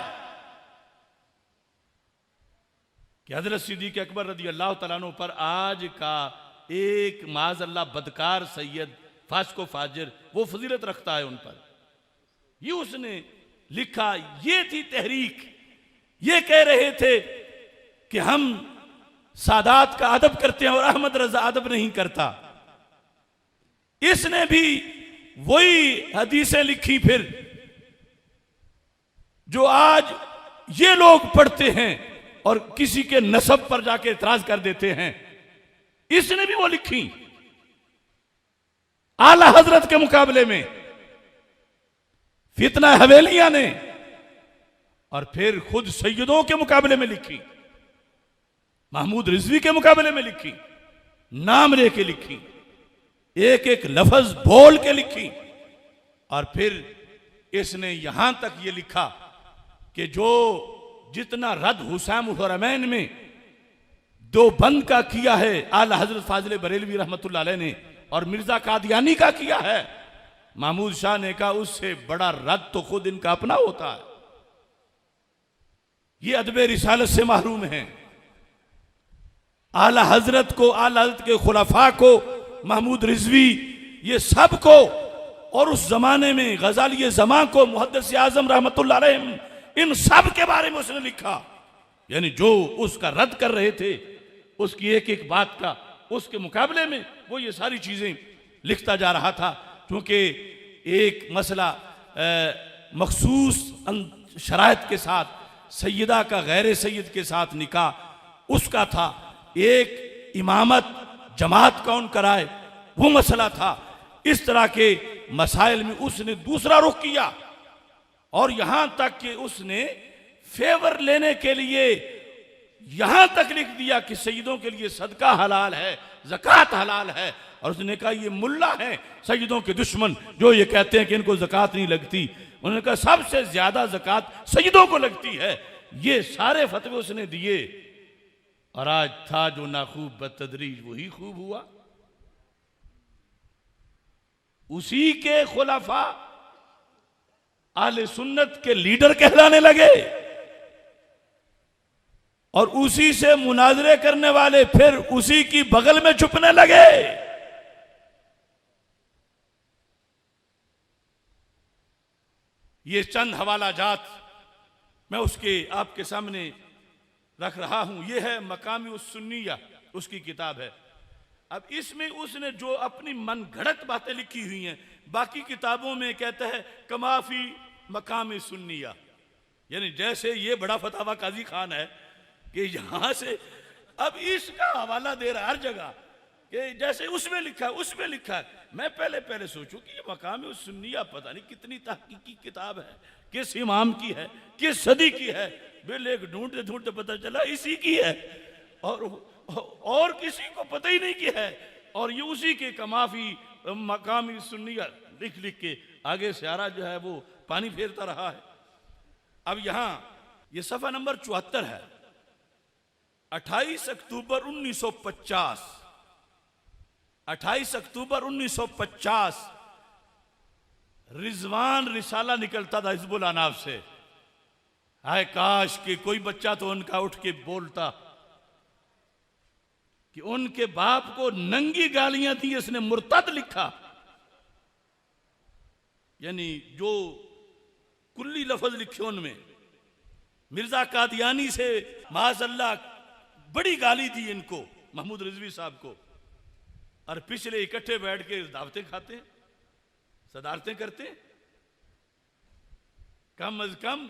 कि हजरत सिद्दीक़ अकबर रज़ियल्लाहु ताला अन्हु पर आज का एक माज़अल्लाह बदकार सैयद फासिको फाजिर वो फजीलत रखता है उन पर। ये उसने लिखा, ये थी तहरीक। ये कह रहे थे कि हम सादात का अदब करते हैं और अहमद रजा अदब नहीं करता। इसने भी वही हदीसें लिखी फिर जो आज ये लोग पढ़ते हैं और किसी के नसब पर जाके इतराज कर देते हैं। इसने भी वो लिखी आला हजरत के मुकाबले में। फितना हवेलियां ने, और फिर खुद सैयदों के मुकाबले में लिखी, महमूद रिजवी के मुकाबले में लिखी, नाम लेके लिखी, एक एक लफ्ज बोल के लिखी। और फिर इसने यहां तक ये लिखा कि जो जितना रद्द हुसैन हुरमैन में दो बंद का किया है आला हजरत फाजिल बरेलवी रहमतुल्लाह अलैह ने, और मिर्जा कादियानी का किया है, महमूद शाह ने कहा उससे बड़ा रद्द तो खुद इनका अपना होता है। ये अदबे रिसालत से महरूम हैं। आला हजरत को, आला हजरत के खुलफा को, महमूद रिजवी, ये सब को, और उस जमाने में गजाली जमा को, मुहद्दिस आजम रहमतुल्लाह अलैह, इन सब के बारे में उसने लिखा। यानी जो उसका रद्द कर रहे थे, उसकी एक एक बात का उसके मुकाबले में वो ये सारी चीजें लिखता जा रहा था। क्योंकि एक मसला मखसूस शराइत के साथ सैयदा का गैर सैयद के साथ निकाह उसका था, एक इमामत जमात कौन कराए वो मसला था। इस तरह के मसाइल में उसने दूसरा रुख किया, और यहां तक कि उसने फेवर लेने के लिए यहां तक लिख दिया कि सैयदों के लिए सदका हलाल है, ज़कात हलाल है। और उसने कहा ये मुल्ला हैं सैयदों के दुश्मन जो ये कहते हैं कि इनको ज़कात नहीं लगती। उन्होंने कहा सबसे ज्यादा ज़कात सैयदों को लगती है। ये सारे फतवे उसने दिए, और आज था जो नाखूब बतदरीज वही खूब हुआ। उसी के खुलाफा आले सुन्नत के लीडर कहलाने लगे, और उसी से मुनाजरे करने वाले फिर उसी की बगल में छुपने लगे। ये चंद हवाला जात मैं उसके आपके सामने रख रहा हूं। यह है मकामी उस सुन्निया, उसकी किताब है। अब इसमें उसने जो अपनी मन घड़त बातें लिखी हुई हैं, बाकी किताबों में कहता है कमाफी मकामी सुन्निया, यानी जैसे ये बड़ा फतावा काजी खान है कि यहां से अब इसका हवाला दे रहा हर जगह कि जैसे उसमें लिखा है उसमें लिखा है। मैं पहले सोचूं कि ये मकामी उस सुन्निया पता नहीं कितनी तहकीकी किताब है, किस इमाम की है, किस सदी की है। बिल एक ढूंढते ढूंढते पता चला इसी की है, और किसी को पता ही नहीं की है। और ये उसी के कमाफी मकामी सुन्निया लिख लिख के आगे सारा जो है वो पानी फेरता रहा है। अब यहां ये सफा नंबर 74 है। 28 अक्टूबर 1950, 28 अक्टूबर 1950 रिजवान रिसाला निकलता था हिजबुल अनाफ से। हाय काश कि कोई बच्चा तो उनका उठ के बोलता कि उनके बाप को नंगी गालियां थी, इसने मुर्तद लिखा। यानी जो कुल्ली लफ्ज लिखे उनमें मिर्जा कादियानी से माज़अल्लाह बड़ी गाली दी इनको, महमूद रिजवी साहब को। और पिछले इकट्ठे बैठ के दावतें खाते, सदारतें करते। कम अज कम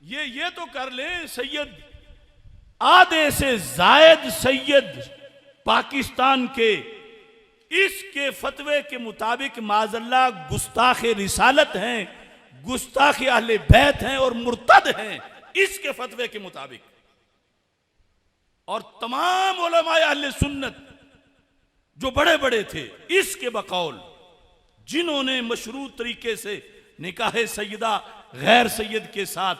ये तो कर ले सैयद आधे से जायद सैयद पाकिस्तान के इसके फतवे के मुताबिक माज़अल्लाह गुस्ताख रिसालत हैं, गुस्ताख अहले बैत हैं और मुर्तद हैं इसके फतवे के मुताबिक। और तमाम उलमाए अहले सुन्नत जो बड़े बड़े थे इसके बकौल, जिन्होंने मशरूत तरीके से निकाह सैयदा गैर सैयद के साथ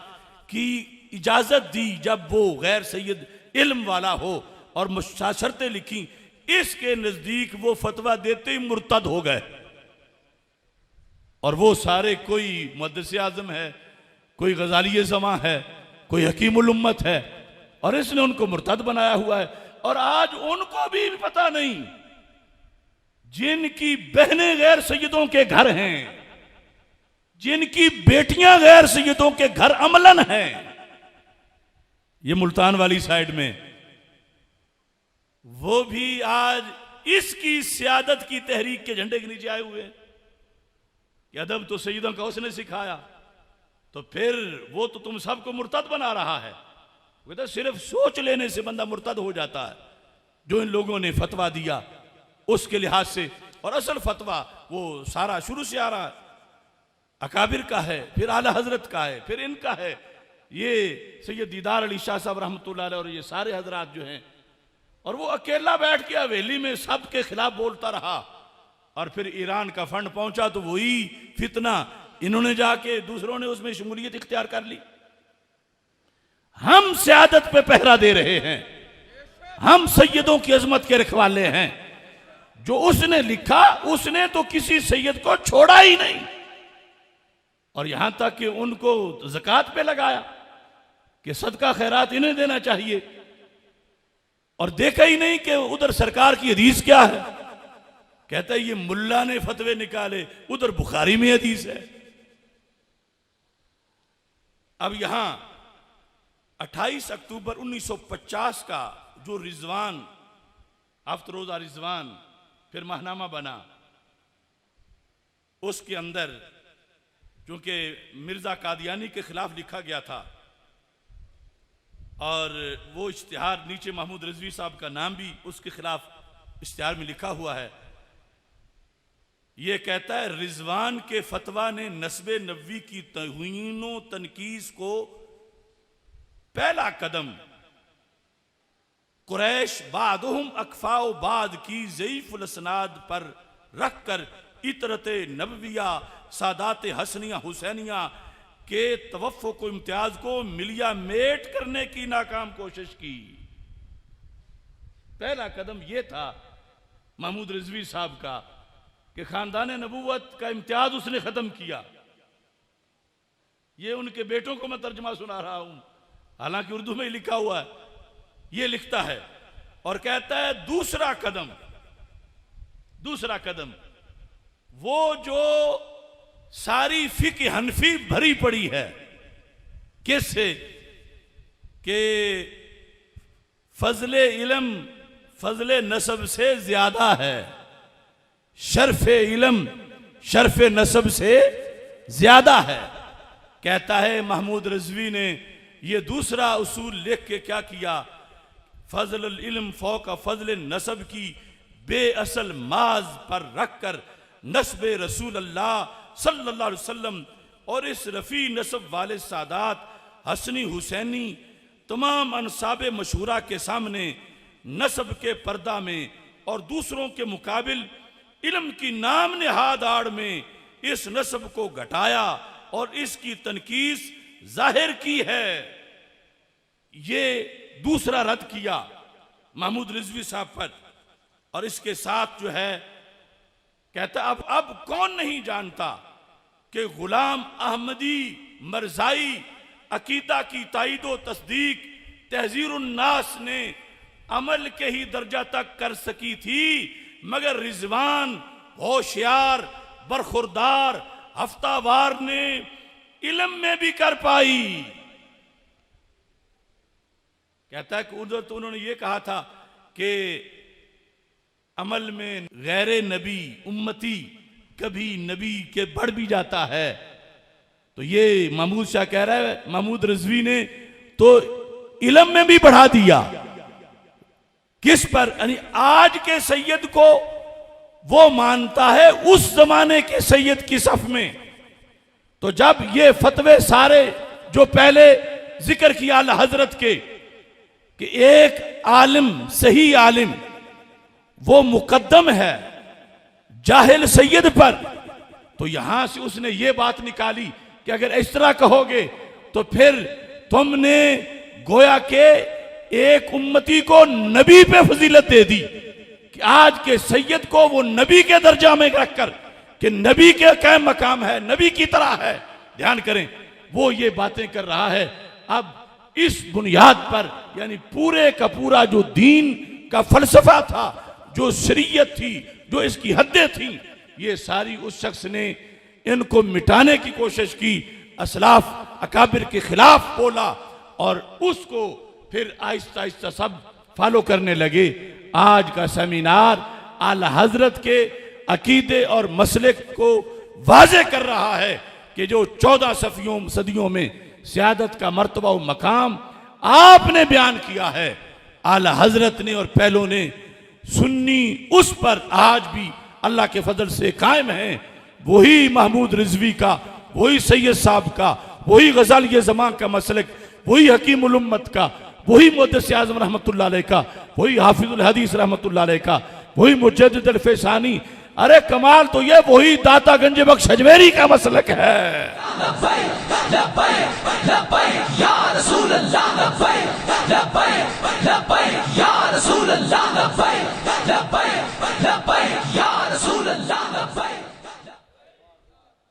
की इजाजत दी जब वो गैर सैयद इल्म वाला हो और शर्तें लिखी, इसके नजदीक वो फतवा देते ही मुर्तद हो गए। और वो सारे कोई मुहद्दिस आज़म है, कोई गजाली ज़मा है, कोई हकीमुल उम्मत है, और इसने उनको मुर्तद बनाया हुआ है। और आज उनको भी पता नहीं, जिनकी बहनें गैर सैयदों के घर हैं, जिनकी बेटियां गैर सैयदों के घर अमलन हैं, ये मुल्तान वाली साइड में, वो भी आज इसकी सियादत की तहरीक के झंडे के नीचे आए हुए हैं कि अदब तो सैयदों का उसने सिखाया, तो फिर वो तो तुम सबको मुर्तद बना रहा है। वो तो सिर्फ सोच लेने से बंदा मुर्तद हो जाता है, जो इन लोगों ने फतवा दिया उसके लिहाज से। और असल फतवा वो सारा शुरू से आ रहा है। अकाबिर का है, फिर आला हजरत का है, फिर इनका है, ये सैयद दीदार अली शाह साहब रहमतुल्लाह अलैह और ये सारे हजरात जो हैं। और वो अकेला बैठ के हवेली में सबके खिलाफ बोलता रहा। और फिर ईरान का फंड पहुंचा तो वही फितना, इन्होंने जाके दूसरों ने उसमें शमूलियत इख्तियार कर ली। हम सियादत पे पहरा दे रहे हैं, हम सैयदों की अजमत के रखवाले हैं। जो उसने लिखा उसने तो किसी सैयद को छोड़ा ही नहीं, और यहां तक कि उनको ज़कात पे लगाया कि सदका खैरात इन्हें देना चाहिए, और देखा ही नहीं कि उधर सरकार की हदीस क्या है। कहता है ये मुल्ला ने फतवे निकाले, उधर बुखारी में हदीस है। अब यहां 28 अक्टूबर 1950 का जो रिजवान अफ्तरोजा रिजवान फिर महनामा बना, उसके अंदर क्योंकि मिर्जा कादियानी के खिलाफ लिखा गया था, और वो इश्तिहार नीचे महमूद रिजवी साहब का नाम भी उसके खिलाफ इश्तिहार में लिखा हुआ है। ये कहता है रिजवान के फतवा ने नस्बे नबवी की तौहीन व तनकीस को पहला कदम कुरैश बादहुम अकफाओ बाद की ज़ईफ़ुल असनाद पर रख कर इतरत नबविया सादात हसनिया हुसैनिया के तवफ़्फ़ो को इम्तियाज को मिलिया मेट करने की नाकाम कोशिश की। पहला कदम यह था महमूद रिजवी साहब का कि खानदान नबूवत का इम्तियाज उसने खत्म किया। ये उनके बेटों को मैं तर्जमा सुना रहा हूं, हालांकि उर्दू में ही लिखा हुआ है। ये लिखता है और कहता है दूसरा कदम वो जो सारी फिक्र हनफी भरी पड़ी है किससे कि फजले इल्म फजले नसब से ज्यादा है, शर्फे इल्म शर्फे नसब से ज्यादा है। कहता है महमूद रिजवी ने ये दूसरा उसूल लिख के क्या किया, फजल इल्म फौका फजल नसब की बेअसल माज पर रखकर नस्ब रसूल अल्लाह सल्लल्लाहु अलैहि वसल्लम और इस रफ़ी नसब वाले सादात हसनी हुसैनी तमाम अनसाब मशहूरा के सामने नसब के पर्दा में और दूसरों के मुकाबिल इल्म की नाम नेहाद आड़ में इस नसब को घटाया और इसकी तनकीस जाहिर की है। ये दूसरा रद्द किया महमूद रिजवी साहब पर। और इसके साथ जो है कहता अब कौन नहीं जानता कि गुलाम अहमदी मरजाई अकीदा की ताईदो तस्दीक तहजीरुन्नास ने अमल के ही दर्जा तक कर सकी थी, मगर रिजवान होशियार बरखुरदार हफ्तावार ने इल्म में भी कर पाई। कहता है कि उधर तो उन्होंने ये कहा था कि अमल में गैर नबी उम्मती कभी नबी के बढ़ भी जाता है। तो ये महमूद शाह कह रहा है महमूद रिजवी ने तो इल्म में भी बढ़ा दिया। किस पर? यानी आज के सैयद को वो मानता है उस जमाने के सैयद की सफ में। तो जब ये फतवे सारे जो पहले जिक्र किया आला हजरत के कि एक आलिम सही आलिम वो मुकद्दम है जाहिल सैयद पर, तो यहां से उसने ये बात निकाली कि अगर इस तरह कहोगे तो फिर तुमने गोया के एक उम्मती को नबी पे फजीलत दे दी कि आज के सैयद को वो नबी के दर्जा में रखकर कि नबी के क्या मकाम है, नबी की तरह है। ध्यान करें, वो ये बातें कर रहा है। अब इस बुनियाद पर यानी पूरे का पूरा जो दीन का फलसफा था, जो शरीयत थी, जो इसकी हदें थी, ये सारी उस शख्स ने इनको मिटाने की कोशिश की, असलाफ अकाबिर के खिलाफ बोला और उसको फिर आहिस्ता आहिस्ता सब फॉलो करने लगे। आज का सेमिनार आला हजरत के अकीदे और मसलक को वाज़े कर रहा है कि जो 14 सदियों में सियादत का मर्तबा व मकाम आपने बयान किया है, आला हजरत ने और पहलों ने सुन्नी उस पर आज भी अल्लाह के फजल से कायम है। वही महमूद रिजवी का वही सैयद साहब का, वही गजालिय ज़मां का मसलक, वही हकीमुल उम्मत का, वही मुहद्दिस आज़म रहमतुल्लाह अलैह का, वही हाफिजुल हदीस रहमतुल्लाह अलैह का, वही मुजद्दिद अल फैसानी। अरे कमाल तो ये वही दाता गंज बख्श अजमेरी का मसलक है।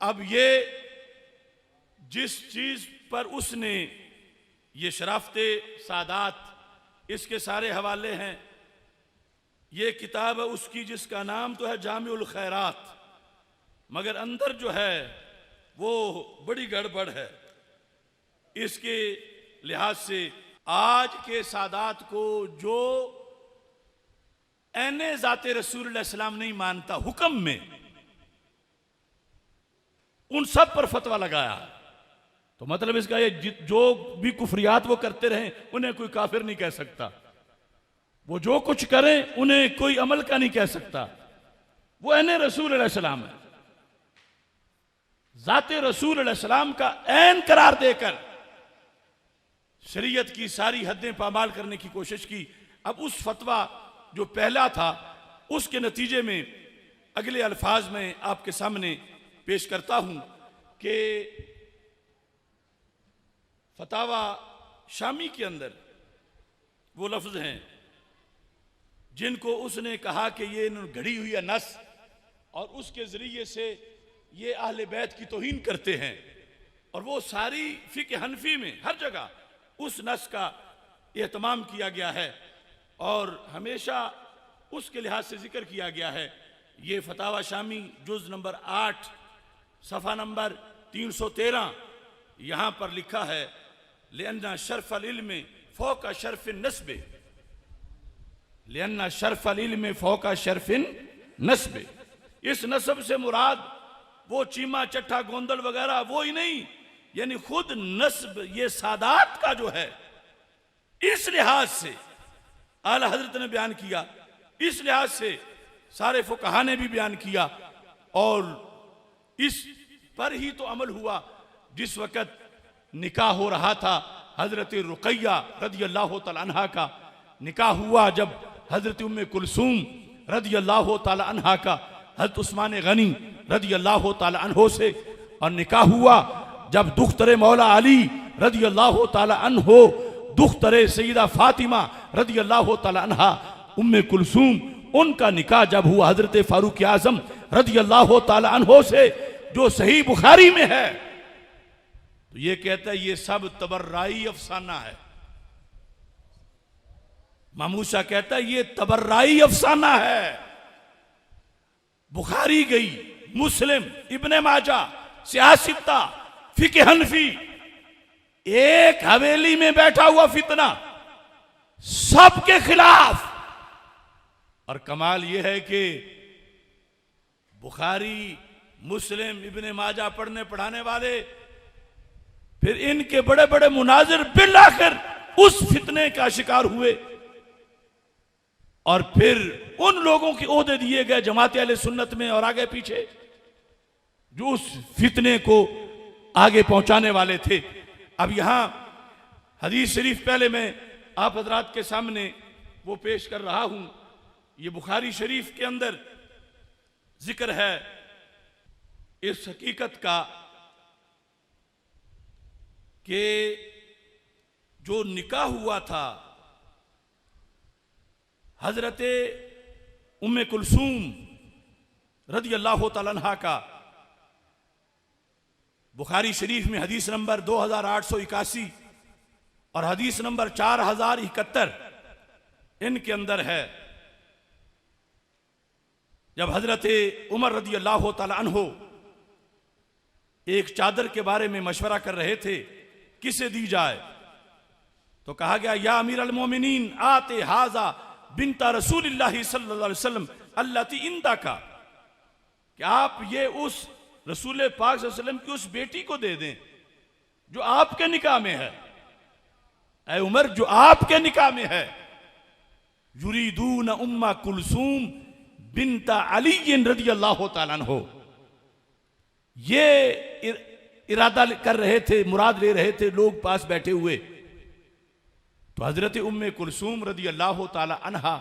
अब ये जिस चीज पर उसने ये शराफते सादात, इसके सारे हवाले हैं। ये किताब है उसकी जिसका नाम तो है जामिउल खैरात, मगर अंदर जो है वो बड़ी गड़बड़ है। इसके लिहाज से आज के सादात को जो एने ज़ाते रसूल सलाम नहीं मानता हुक्म में, उन सब पर फतवा लगाया। तो मतलब इसका ये जो भी कुफरियात वो करते रहे उन्हें कोई काफिर नहीं कह सकता, वो जो कुछ करें उन्हें कोई अमल का नहीं कह सकता। वो एने रसूल सलाम है, ज़ाते रसूल सलाम का ऐन करार देकर शरीयत की सारी हदें पामाल करने की कोशिश की। अब उस फतवा जो पहला था उसके नतीजे में अगले अल्फाज में आपके सामने पेश करता हूं कि फतावा शामी के अंदर वो लफ्ज हैं जिनको उसने कहा कि ये घड़ी हुई है नस, और उसके जरिए से ये अहले बैत की तौहीन करते हैं। और वो सारी फिक़्ह हनफी में हर जगह उस नस का एहतमाम किया गया है और हमेशा उसके लिहाज से जिक्र किया गया है। ये फतावा शामी जुज़ नंबर 8 सफ़ा नंबर 313, यहाँ पर लिखा है लिअन्ना शर्फ़ल इल्म फ़ौक़ शर्फ़िन नस्ब, लिअन्ना शर्फ़ल इल्म फ़ौक़ शर्फ़िन नस्ब। इस नस्ब से मुराद वो चीमा चट्ठा गोंदल वगैरह वो ही नहीं, यानी खुद नस्ब ये सादात का जो है, इस लिहाज से आला हजरत ने बयान किया, इस लिहाज से सारे फुकहा ने भी बयान किया। और इस पर ही तो अमल हुआ जिस वक़्त निकाह हो रहा था हजरत रुक़ैया रज़ी अल्लाह तआला अन्हा का। निकाह हुआ जब हजरत उम्मे कुलसूम रज़ी अल्लाह तआला अन्हा का हजरत उस्मान गनी रज़ी अल्लाह तआला अन्हो से, और निकाह हुआ जब दुख्तरे मौला अली रज़ी अल्लाह तआला अन्हो, दुख्तरे सैयदा फातिमा रज़ी अल्लाह तआला अन्हा उम्मे कुलसूम, उनका निकाह जब हुआ हजरत फारूक आज़म रज़ी अल्लाह तआला अन्हो से, जो सही बुखारी में है। तो ये कहता है ये सब तबर्राई अफसाना है। मामूसा कहता है ये तबर्राई अफसाना है। बुखारी गई, मुस्लिम, इब्ने माजा, सियासिता, फिक़्ह हनफी, एक हवेली में बैठा हुआ फितना सबके खिलाफ। और कमाल यह है कि बुखारी, मुस्लिम, इब्ने माजा पढ़ने पढ़ाने वाले, फिर इनके बड़े बड़े मुनाजिर बिल आखिर उस फितने का शिकार हुए। और फिर उन लोगों के ओहदे दिए गए जमात अहले सुन्नत में और आगे पीछे जो उस फितने को आगे पहुंचाने वाले थे। अब यहां हदीस शरीफ पहले मैं आप हजरात के सामने वो पेश कर रहा हूं। ये बुखारी शरीफ के अंदर जिक्र है इस हकीकत का कि जो निकाह हुआ था हजरत उम्मे कुलसूम रज़ी अल्लाह तआला अन्हा का, बुखारी शरीफ में हदीस नंबर 2881 और हदीस नंबर 4071 इनके अंदर है। जब हजरत उमर रज़ी अल्लाह तआला अन्हो एक चादर के बारे में मशवरा कर रहे थे किसे दी जाए, तो कहा गया या अमीर अल मोमिनीन आते हाजा बिनता रसूलिल्लाह सल्लल्लाहु अलैहि वसल्लम अल्लती इंदा का, कि आप ये उस रसूल पाक सल्लल्लाहु अलैहि वसल्लम की उस बेटी को दे दें जो आपके निकाह में है। ऐ उमर, जो आपके निकाह में है। युरीदून उम्मा कुलसूम बिनता अली रज़ी अल्लाह तआला अन्हो, ये इरादा कर रहे थे, मुराद ले रहे थे लोग पास बैठे हुए, तो हजरत उम्मे कुलसूम रदी अल्लाह ताला अन्हा,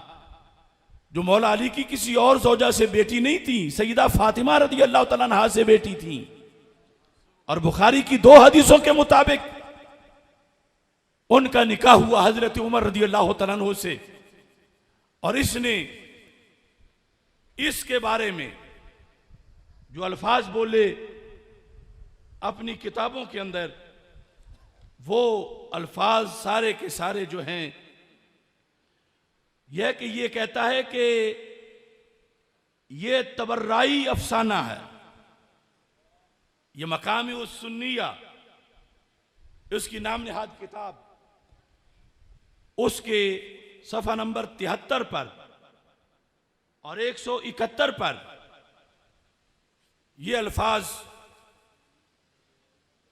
जो मौला अली की किसी और ज़ौजा से बेटी नहीं थी, सईदा फातिमा रदी अल्लाह ताला अन्हा से बेटी थी। और बुखारी की 2 हदीसों के मुताबिक उनका निकाह हुआ हजरत उमर रदी अल्लाह ताला अन्हु से। और इसने इसके बारे में जो अल्फाज बोले अपनी किताबों के अंदर, वो अल्फाज सारे के सारे जो हैं, यह कि ये कहता है कि ये तबर्राई अफसाना है, ये मकामी उस सुन्निया, उसकी नाम निहाद किताब, उसके सफ़ा नंबर 73 पर और 171 पर ये अल्फाज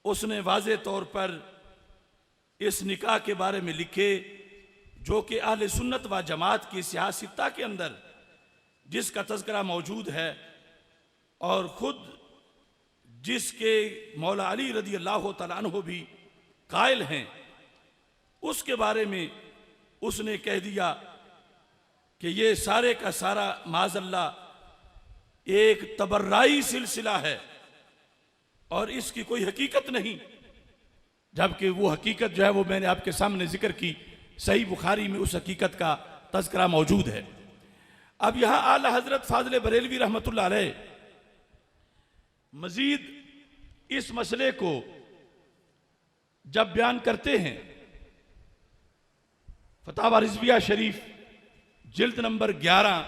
उसने वाज़े तौर पर इस निकाह के बारे में लिखे, जो कि अहले सुन्नत व जमात की सियासता के अंदर जिसका तज़किरा मौजूद है, और ख़ुद जिसके मौला अली रदी अल्लाह तआला अन्हु भी कायल हैं, उसके बारे में उसने कह दिया कि ये सारे का सारा माज़अल्लाह एक तबर्राई सिलसिला है और इसकी कोई हकीकत नहीं, जबकि वो हकीकत जो है वो मैंने आपके सामने जिक्र की, सही बुखारी में उस हकीकत का तज़किरा मौजूद है। अब यहां आला हजरत फाज़िल बरेलवी रहमतुल्लाह अलैह मजीद इस मसले को जब बयान करते हैं, फतावा रिज़विया शरीफ जिल्द नंबर 11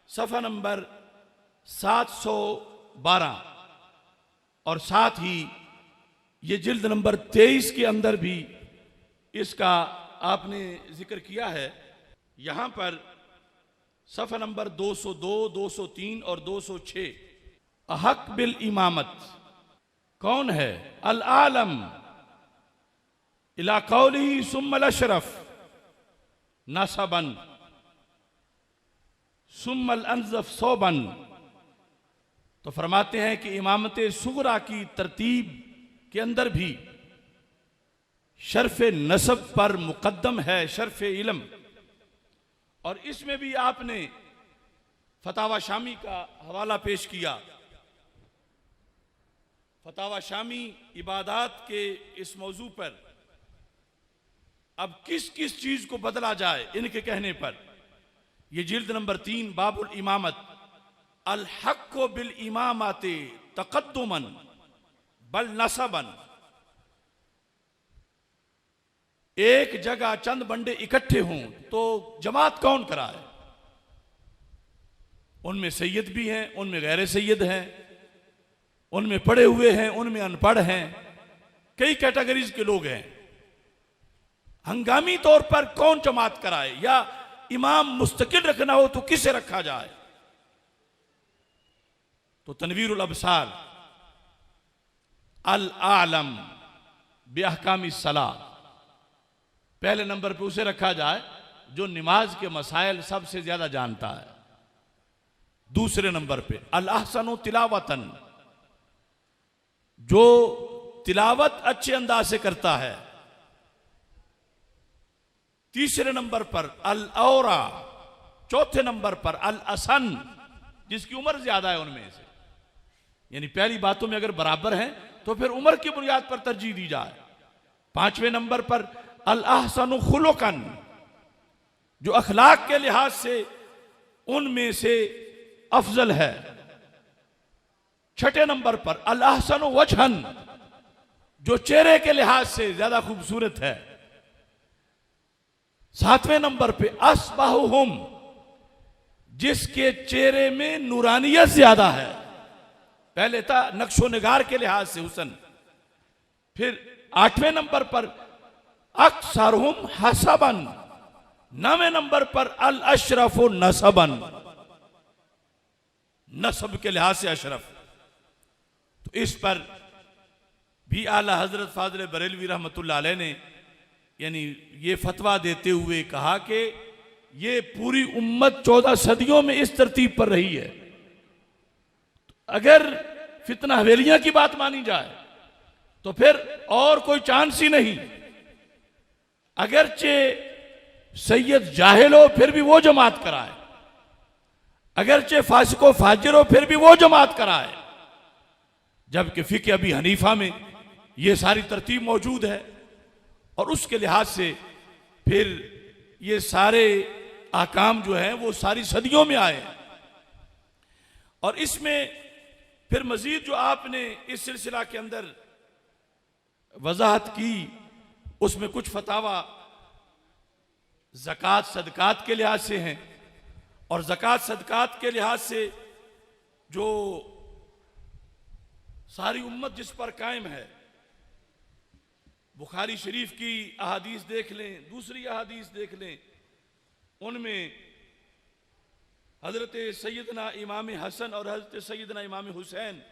सफ़ा नंबर 712 और साथ ही ये जिल्द नंबर 23 के अंदर भी इसका आपने जिक्र किया है। यहां पर सफ़ा नंबर 202, 203 और 206, अहक बिल इमामत कौन है? अल आलम इला कौलिही सुम्मल अशरफ नसबन सुम्मल अनज़फ सोबन। तो फरमाते हैं कि इमामत सुगरा की तरतीब के अंदर भी शर्फ नसब पर मुकद्दम है शर्फ इल्म। और इसमें भी आपने फतावा शामी का हवाला पेश किया। फतावा शामी इबादात के इस मौजू पर अब किस किस चीज को बदला जाए इनके कहने पर, यह जिल्द नंबर 3 बाबुल इमामत, अल हक़्क़ु बिल इमामति तक़द्दुमन बल नसबन। एक जगह चंद बंदे इकट्ठे हों तो जमात कौन कराए? उनमें सैयद भी हैं, उनमें गैर सैयद हैं, उनमें पढ़े हुए हैं, उनमें अनपढ़ हैं, कई कैटेगरीज के लोग हैं। हंगामी तौर पर कौन जमात कराए, या इमाम मुस्तकिल रखना हो तो किसे रखा जाए? तो तनवीरुल अबसार अल आलम बिअहकामी सलाह, पहले नंबर पे उसे रखा जाए जो नमाज के मसाइल सबसे ज्यादा जानता है। दूसरे नंबर पे अल अहसनु तिलावतन, जो तिलावत अच्छे अंदाज से करता है। तीसरे नंबर पर अल औरा, चौथे नंबर पर अल असन, जिसकी उम्र ज्यादा है उनमें से, यानी पहली बातों में अगर बराबर हैं तो फिर उम्र की बुनियाद पर तरजीह दी जाए। पांचवें नंबर पर अल अहसनु खुलुकन, जो अखलाक के लिहाज से उनमें से अफजल है। छठे नंबर पर अल अहसनु वजहन, जो चेहरे के लिहाज से ज्यादा खूबसूरत है। सातवें नंबर पे अस्बाहुहुम, जिसके चेहरे में नूरानियत ज्यादा है। पहले था नक्शो निगार के लिहाज से हुसन। फिर आठवें नंबर पर अक्सरहुम हसबन, नवें नंबर पर अल अशरफ नसबन, नसब के लिहाज से अशरफ। तो इस पर भी आला हजरत फाज़िल बरेलवी रहमतुल्लाह अलैह ने यानी ये फतवा देते हुए कहा कि ये पूरी उम्मत 14 सदियों में इस तरतीब पर रही है। अगर फितना हवेलियां की बात मानी जाए तो फिर और कोई चांस ही नहीं। अगरचे सैयद जाहिल हो फिर भी वो जमात कराए, अगरचे फासिको फाजिर हो फिर भी वो जमात कराए, जबकि फिक़्ह अबी हनीफा में ये सारी तरतीब मौजूद है। और उसके लिहाज से फिर ये सारे आकाम जो हैं वो सारी सदियों में आए हैं। और इसमें फिर मजीद जो आपने इस सिलसिला के अंदर वजाहत की, उसमें कुछ फतावा ज़कात सदकात के लिहाज से हैं, और ज़कात सदकात के लिहाज से जो सारी उम्मत जिस पर कायम है, बुखारी शरीफ की अहादीस देख लें, दूसरी अहादीस देख लें, उनमें हजरत सैयदना इमाम हसन और हजरत सैयदना इमाम हुसैन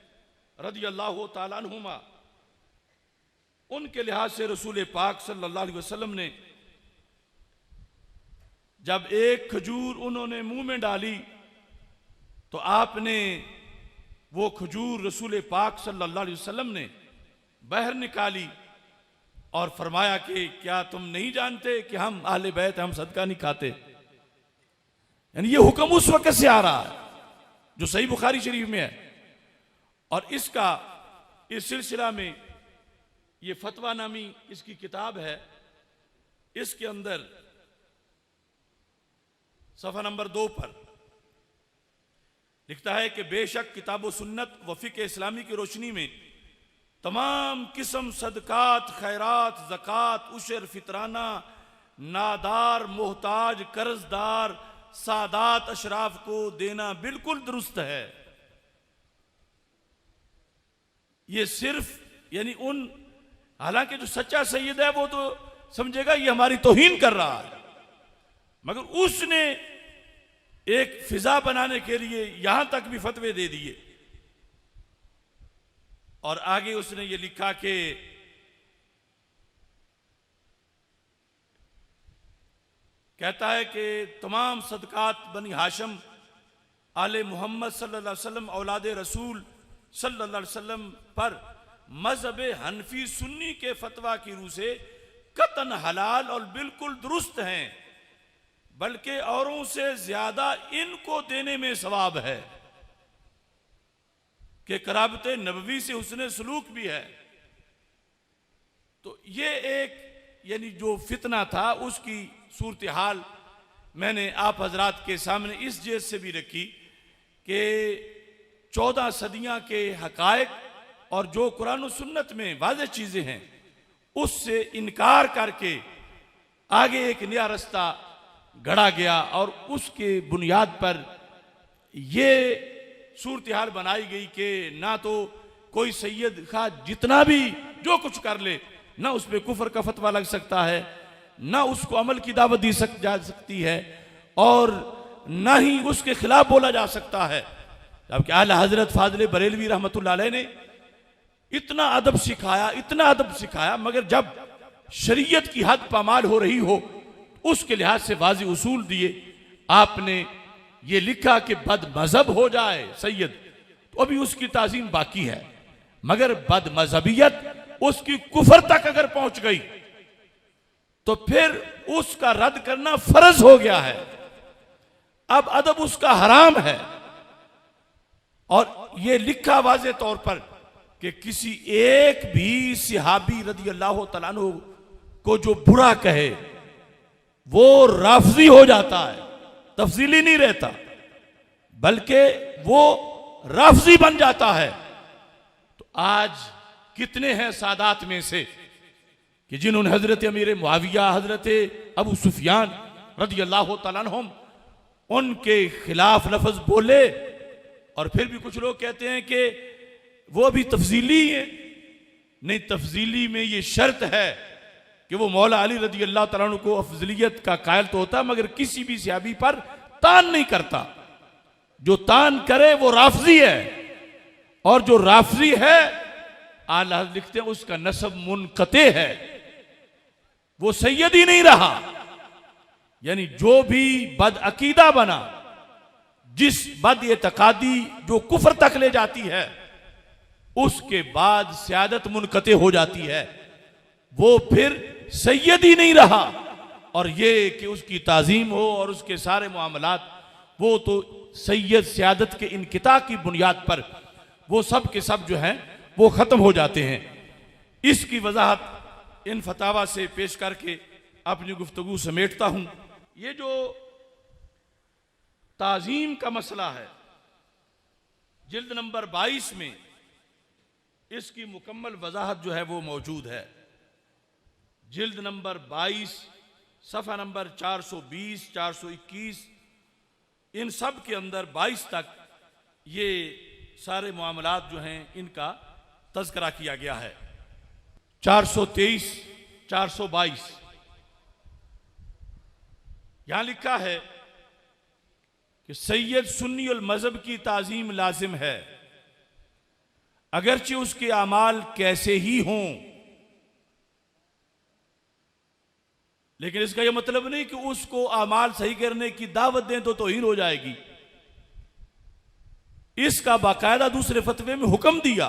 रज़ी अल्लाह ताला अन्हुमा, उनके लिहाज से रसूल पाक सल्लल्लाहु अलैहि वसल्लम ने जब एक खजूर उन्होंने मुंह में डाली तो आपने वो खजूर रसूल पाक सल्लल्लाहु अलैहि वसल्लम ने बाहर निकाली और फरमाया कि क्या तुम नहीं जानते कि हम अहले बैत, हम सदका नहीं खाते। यानी ये हुक्म उस वक्त से आ रहा है जो सही बुखारी शरीफ में है। और इसका इस सिलसिला में ये फतवा नामी इसकी किताब है, इसके अंदर सफ़ा नंबर 2 पर लिखता है कि बेशक किताब सुन्नत व फ़िक़्ह इस्लामी की रोशनी में तमाम किस्म सदकात, खैरात, ज़कात, उशर, फितराना, नादार, मोहताज, कर्जदार, सादात अशराफ को देना बिल्कुल दुरुस्त है। ये सिर्फ यानी उन, हालांकि जो सच्चा सैयद है वो तो समझेगा ये हमारी तौहीन कर रहा है, मगर उसने एक फिजा बनाने के लिए यहां तक भी फतवे दे दिए। और आगे उसने ये लिखा कि कहता है कि तमाम सदकात बनी हाशम आले मोहम्मद सल्लल्लाहु अलैहि वसल्लम औलाद रसूल सल्लल्लाहु अलैहि वसल्लम पर मजहब हनफी सुन्नी के फतवा की रूह से कतन हलाल और बिल्कुल दुरुस्त हैं, बल्कि औरों से ज्यादा इनको देने में सवाब है कि कराबत नबवी से हुस्न सलूक भी है। तो ये एक यानी जो फितना था उसकी सूरत हाल मैंने आप हजरात के सामने इस जेज से भी रखी कि 14 सदियां के हकायक और जो कुरान और सुन्नत में वाज़ेह चीजें हैं उससे इनकार करके आगे एक नया रास्ता गढ़ा गया और उसके बुनियाद पर यह सूरत हाल बनाई गई कि ना तो कोई सैयद खा जितना भी जो कुछ कर ले, ना उस पर कुफर का फतवा लग सकता है, ना उसको अमल की दावत दी जा सकती है, और ना ही उसके खिलाफ बोला जा सकता है। जबकि आला हजरत फाजिल बरेलवी रहमतुल्लाह अलैह ने इतना अदब सिखाया, इतना अदब सिखाया, मगर जब शरीयत की हद पामाल हो रही हो उसके लिहाज से वाज़ेह उसूल दिए। आपने ये लिखा कि बद मजहब हो जाए सैयद तो अभी उसकी ताजीम बाकी है, मगर बद मजहबियत उसकी कुफर तक अगर पहुंच गई तो फिर उसका रद्द करना फर्ज हो गया है। अब अदब उसका हराम है। और यह लिखा वाज़ेह तौर पर कि किसी एक भी सहाबी रज़ी अल्लाह तआला अन्हु को जो बुरा कहे वो राफजी हो जाता है, तफसीली नहीं रहता, बल्कि वो राफजी बन जाता है। तो आज कितने हैं सादात में से कि जिन्होंने हजरत अमीर मुआविया, हजरत अबू सुफियान रज़ी अल्लाह तआला अन्हुम उनके खिलाफ लफ्ज बोले, और फिर भी कुछ लोग कहते हैं कि वो भी तफजीली है। नहीं, तफजीली में ये शर्त है कि वो मौला अली रज़ी अल्लाह तआला अन्हु को अफजलियत का कायल तो होता मगर किसी भी सहाबी पर तान नहीं करता। जो तान करे वो राफजी है, और जो राफजी है आला लिखते हैं उसका नसब मुनक़ते है, वो सैयद ही नहीं रहा। यानी जो भी बद अकीदा बना, जिस बद एतकादी जो कुफर तक ले जाती है, उसके बाद सियादत मुनक़ते हो जाती है, वो फिर सैयद ही नहीं रहा। और ये कि उसकी ताज़ीम हो और उसके सारे मामलात, वो तो सैयद सियादत के इनकिता की बुनियाद पर वो सब के सब जो हैं वो ख़त्म हो जाते हैं। इसकी वजाहत इन फतावा से पेश करके अपनी गुफ्तगू समेटता हूँ। ये जो ताज़ीम का मसला है, जिल्द नंबर 22 में इसकी मुकम्मल वजाहत जो है वो मौजूद है। जिल्द नंबर 22 सफ़ा नंबर 420, 421, इन सब के अंदर 22 तक ये सारे मामलात जो हैं इनका तज़किरा किया गया है। 423, 422 यहां लिखा है कि सैयद सुन्नी अल मज़हब की ताज़ीम लाजिम है, अगरचे उसके अमाल कैसे ही हों। लेकिन इसका यह मतलब नहीं कि उसको अमाल सही करने की दावत दें तो तौहीन हो जाएगी। इसका बाकायदा दूसरे फतवे में हुक्म दिया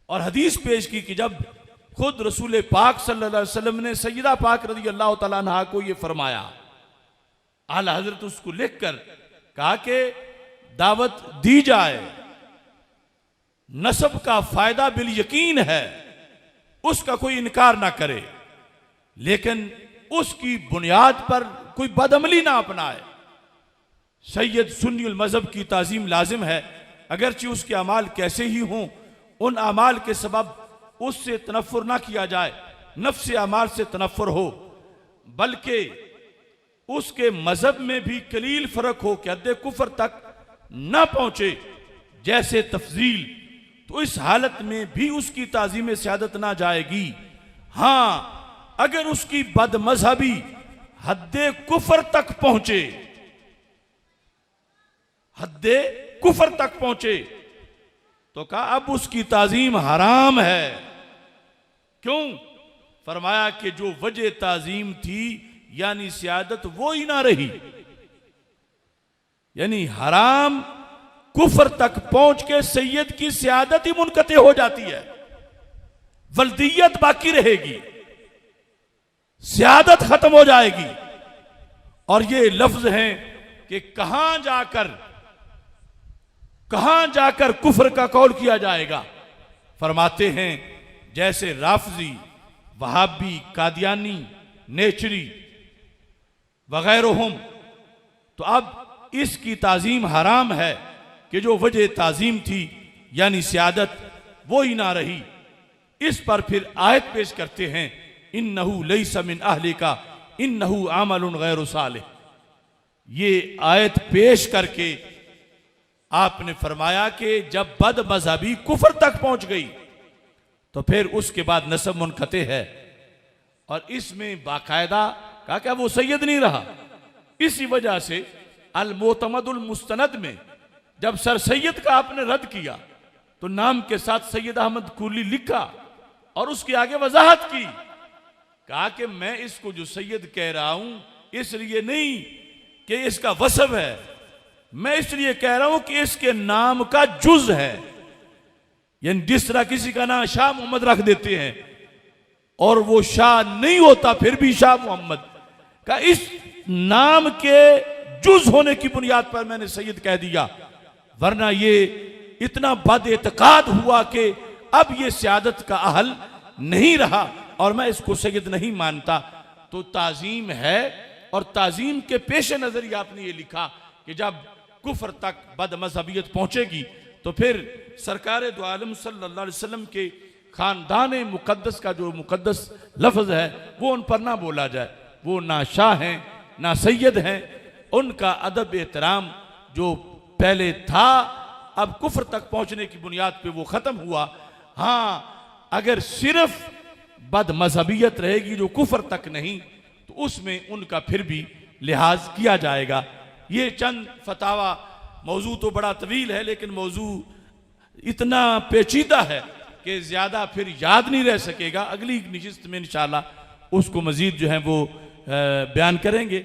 और हदीस पेश की कि जब खुद रसूल पाक सल्लल्लाहु अलैहि वसल्लम ने सैयदा पाक रज़ी अल्लाह तआला अन्हा को यह फरमाया, आला हजरत उसको लिखकर कहा कि दावत दी जाए, नसब का फायदा बिल यकीन है, उसका कोई इनकार ना करे, लेकिन उसकी बुनियाद पर कोई बदअमली ना अपनाए। सैयद सुन्नी अल मज़हब की ताज़ीम लाजिम है, अगरचे उसके अमाल कैसे ही हों, उन अमाल के सबब उससे तनफ़ुर ना किया जाए, नफ्स अमाल से तनफ़ुर हो, बल्कि उसके मज़हब में भी कलील फ़र्क हो कि हद्दे कुफ्र तक ना पहुंचे, जैसे तफजील, तो इस हालत में भी उसकी ताज़ीम सियादत ना जाएगी। हाँ, अगर उसकी बदमज़हबी हद्दे कुफ्र तक पहुंचे, हद्दे कुफ्र तक पहुंचे, तो कहा अब उसकी ताज़ीम हराम है। क्यों? फरमाया कि जो वजह ताज़ीम थी यानी सियादत वो ही ना रही, यानी हराम कुफ्र तक पहुंच के सैयद की सियादत ही मुनक़ते हो जाती है, वल्दियत बाकी रहेगी, सियादत खत्म हो जाएगी। और ये लफ्ज हैं कि कहां जाकर कुफ्र का कौल किया जाएगा। फरमाते हैं जैसे राफजी, वहाबी, कादियानी, नेचरी वगैरह, तो अब इसकी ताज़ीम हराम है कि जो वजह ताज़ीम थी यानी सियादत वो ही ना रही। इस पर फिर आयत पेश करते हैं, इन्नहु लैसा मिन अहलिका इन्नहु अमलुन गैरु सालिह। ये आयत पेश करके आपने फरमाया कि जब बदमज़हबी कुफ्र तक पहुंच गई तो फिर उसके बाद नसब मुनक़ते है। और इसमें बाकायदा कहा क्या वो सैयद नहीं रहा। इसी वजह से अल मोतमदुल मुस्तनद में जब सर सैयद का आपने रद्द किया तो नाम के साथ सैयद अहमद कुली लिखा और उसके आगे वजाहत की, कहा कि मैं इसको जो सैयद कह रहा हूं इसलिए नहीं कि इसका वसफ है, मैं इसलिए कह रहा हूं कि इसके नाम का जुज है। यानी जिस तरह किसी का नाम शाह मोहम्मद रख देते हैं और वो शाह नहीं होता फिर भी शाह मोहम्मद का, इस नाम के जुज होने की बुनियाद पर मैंने सैयद कह दिया, वरना ये इतना बदएतकाद हुआ कि अब ये सियादत का अहल नहीं रहा और मैं इसको सैयद नहीं मानता। तो ताज़ीम है और ताज़ीम के पेश नजर ही आपने ये लिखा कि जब कुफ्र तक बदमज़हबियत पहुंचेगी तो फिर सरकार दो आलम सल्लल्लाहु अलैहि वसल्लम के खानदान मुकद्दस का जो मुकद्दस लफ्ज़ है वो उन पर ना बोला जाए। वो ना शाह हैं ना सैयद हैं, उनका अदब एहतराम जो पहले था अब कुफ्र तक पहुंचने की बुनियाद पे वो ख़त्म हुआ। हाँ, अगर सिर्फ बदमज़हबियत रहेगी जो कुफ्र तक नहीं तो उसमें उनका फिर भी लिहाज किया जाएगा। ये चंद फतावा, मौजू तो बड़ा तवील है लेकिन मौजू इतना पेचीदा है कि ज़्यादा फिर याद नहीं रह सकेगा। अगली नशिस्त में इंशाअल्लाह उसको मज़ीद जो है वो बयान करेंगे।